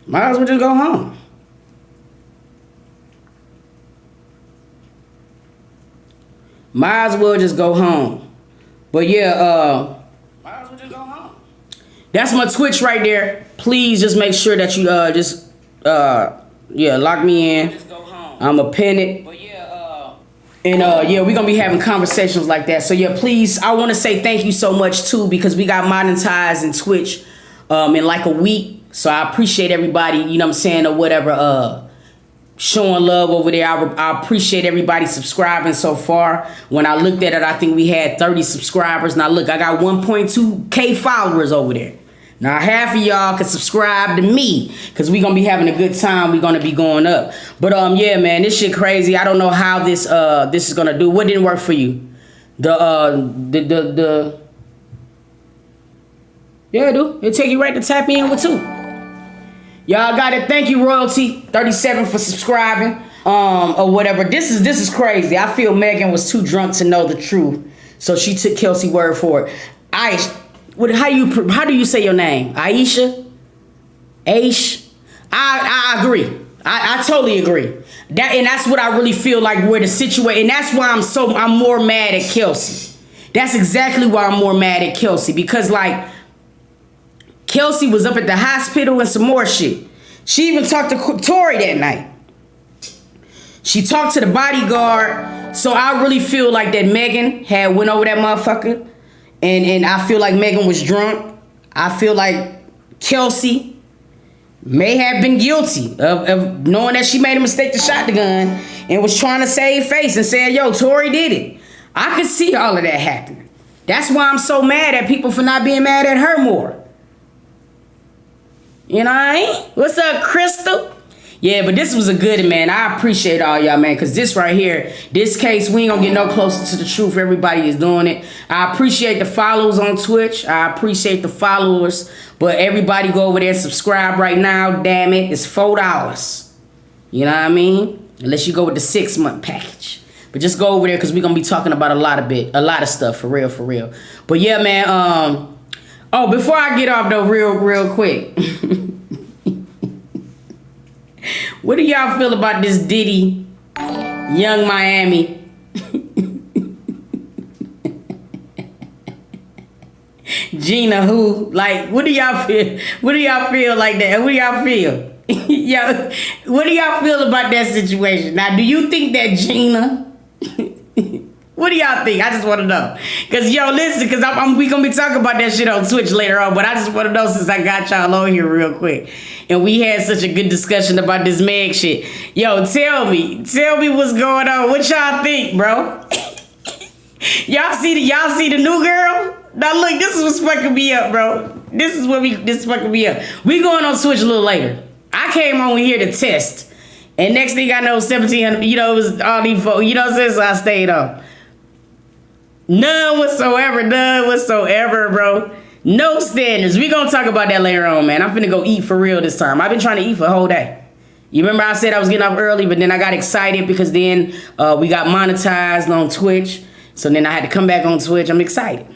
Might as well just go home. Might as well just go home. But yeah, might as well just go home. That's my Twitch right there. Please just make sure that you lock me in. Just go home. I'ma pin it. But yeah, we're gonna be having conversations like that. So yeah, please, I wanna say thank you so much too, because we got monetized in Twitch in like a week. So I appreciate everybody, you know what I'm saying, or whatever, showing love over there. I appreciate everybody subscribing so far. When I looked at it, I think we had 30 subscribers. Now look, I got 1.2K followers over there. Now half of y'all can subscribe to me, because we gonna be having a good time. We gonna be going up. But yeah, man, this shit crazy. I don't know how this is gonna do. What didn't work for you? Yeah, dude. It'll take you right to tap in with 2. Y'all got it. Thank you, Royalty 37, for subscribing. Or whatever. This is crazy. I feel Megan was too drunk to know the truth, so she took Kelsey's word for it. How do you say your name? Aisha? Aish? I agree. I totally agree. That's what I really feel like where the situation, and that's why I'm more mad at Kelsey. That's exactly why I'm more mad at Kelsey, because like Kelsey was up at the hospital and some more shit. She even talked to Tory that night. She talked to the bodyguard. So I really feel like that Megan had went over that motherfucker. And I feel like Megan was drunk. I feel like Kelsey may have been guilty of knowing that she made a mistake to shot the gun and was trying to save face and said, yo, Tory did it. I could see all of that happening. That's why I'm so mad at people for not being mad at her more. You know what I mean? What's up, Crystal? Yeah, but this was a good one, man. I appreciate all y'all, man, because this right here, this case, we ain't gonna get no closer to the truth. Everybody is doing it. I appreciate the followers on Twitch. I appreciate the followers. But everybody go over there and subscribe right now. Damn it, it's $4. You know what I mean? Unless you go with the 6-month package. But just go over there, because we're gonna be talking about a lot of stuff, for real. But yeah, man, oh, before I get off though, real quick. What do y'all feel about this Diddy, Young Miami? Gina who? Like, what do y'all feel? What do y'all feel like that? What do y'all feel? Yo, what do y'all feel about that situation? Now, do you think that Gina... What do y'all think? I just want to know. Because, yo, listen, because we going to be talking about that shit on Twitch later on. But I just want to know, since I got y'all on here real quick. And we had such a good discussion about this Meg shit. Yo, tell me what's going on. What y'all think, bro? y'all see the new girl? Now, look, this is what's fucking me up, bro. This is fucking me up. We going on Twitch a little later. I came on here to test. And next thing I know, 1,700, you know, it was all these folks. You know what I'm saying? So I stayed on. None whatsoever, bro. No standards. We gonna talk about that later on, man. I'm finna go eat for real this time. I've been trying to eat for a whole day. You remember I said I was getting off early, but then I got excited because then we got monetized on Twitch. So then I had to come back on Twitch. I'm excited.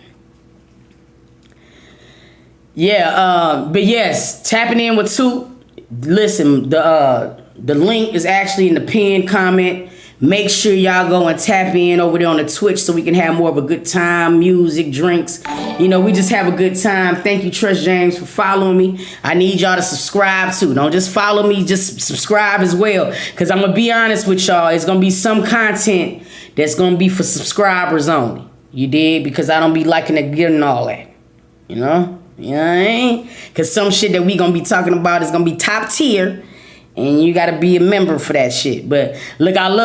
Yeah, but yes, tapping in with 2. Listen, the link is actually in the pinned comment. Make sure y'all go and tap in over there on the Twitch so we can have more of a good time, music, drinks. You know, we just have a good time. Thank you, Trust James, for following me. I need y'all to subscribe too. Don't just follow me, just subscribe as well. Because I'm going to be honest with y'all, it's going to be some content that's going to be for subscribers only. You did? Because I don't be liking to get and all that. You know? You know what I mean? Because some shit that we going to be talking about is going to be top tier. And you got to be a member for that shit. But look, I love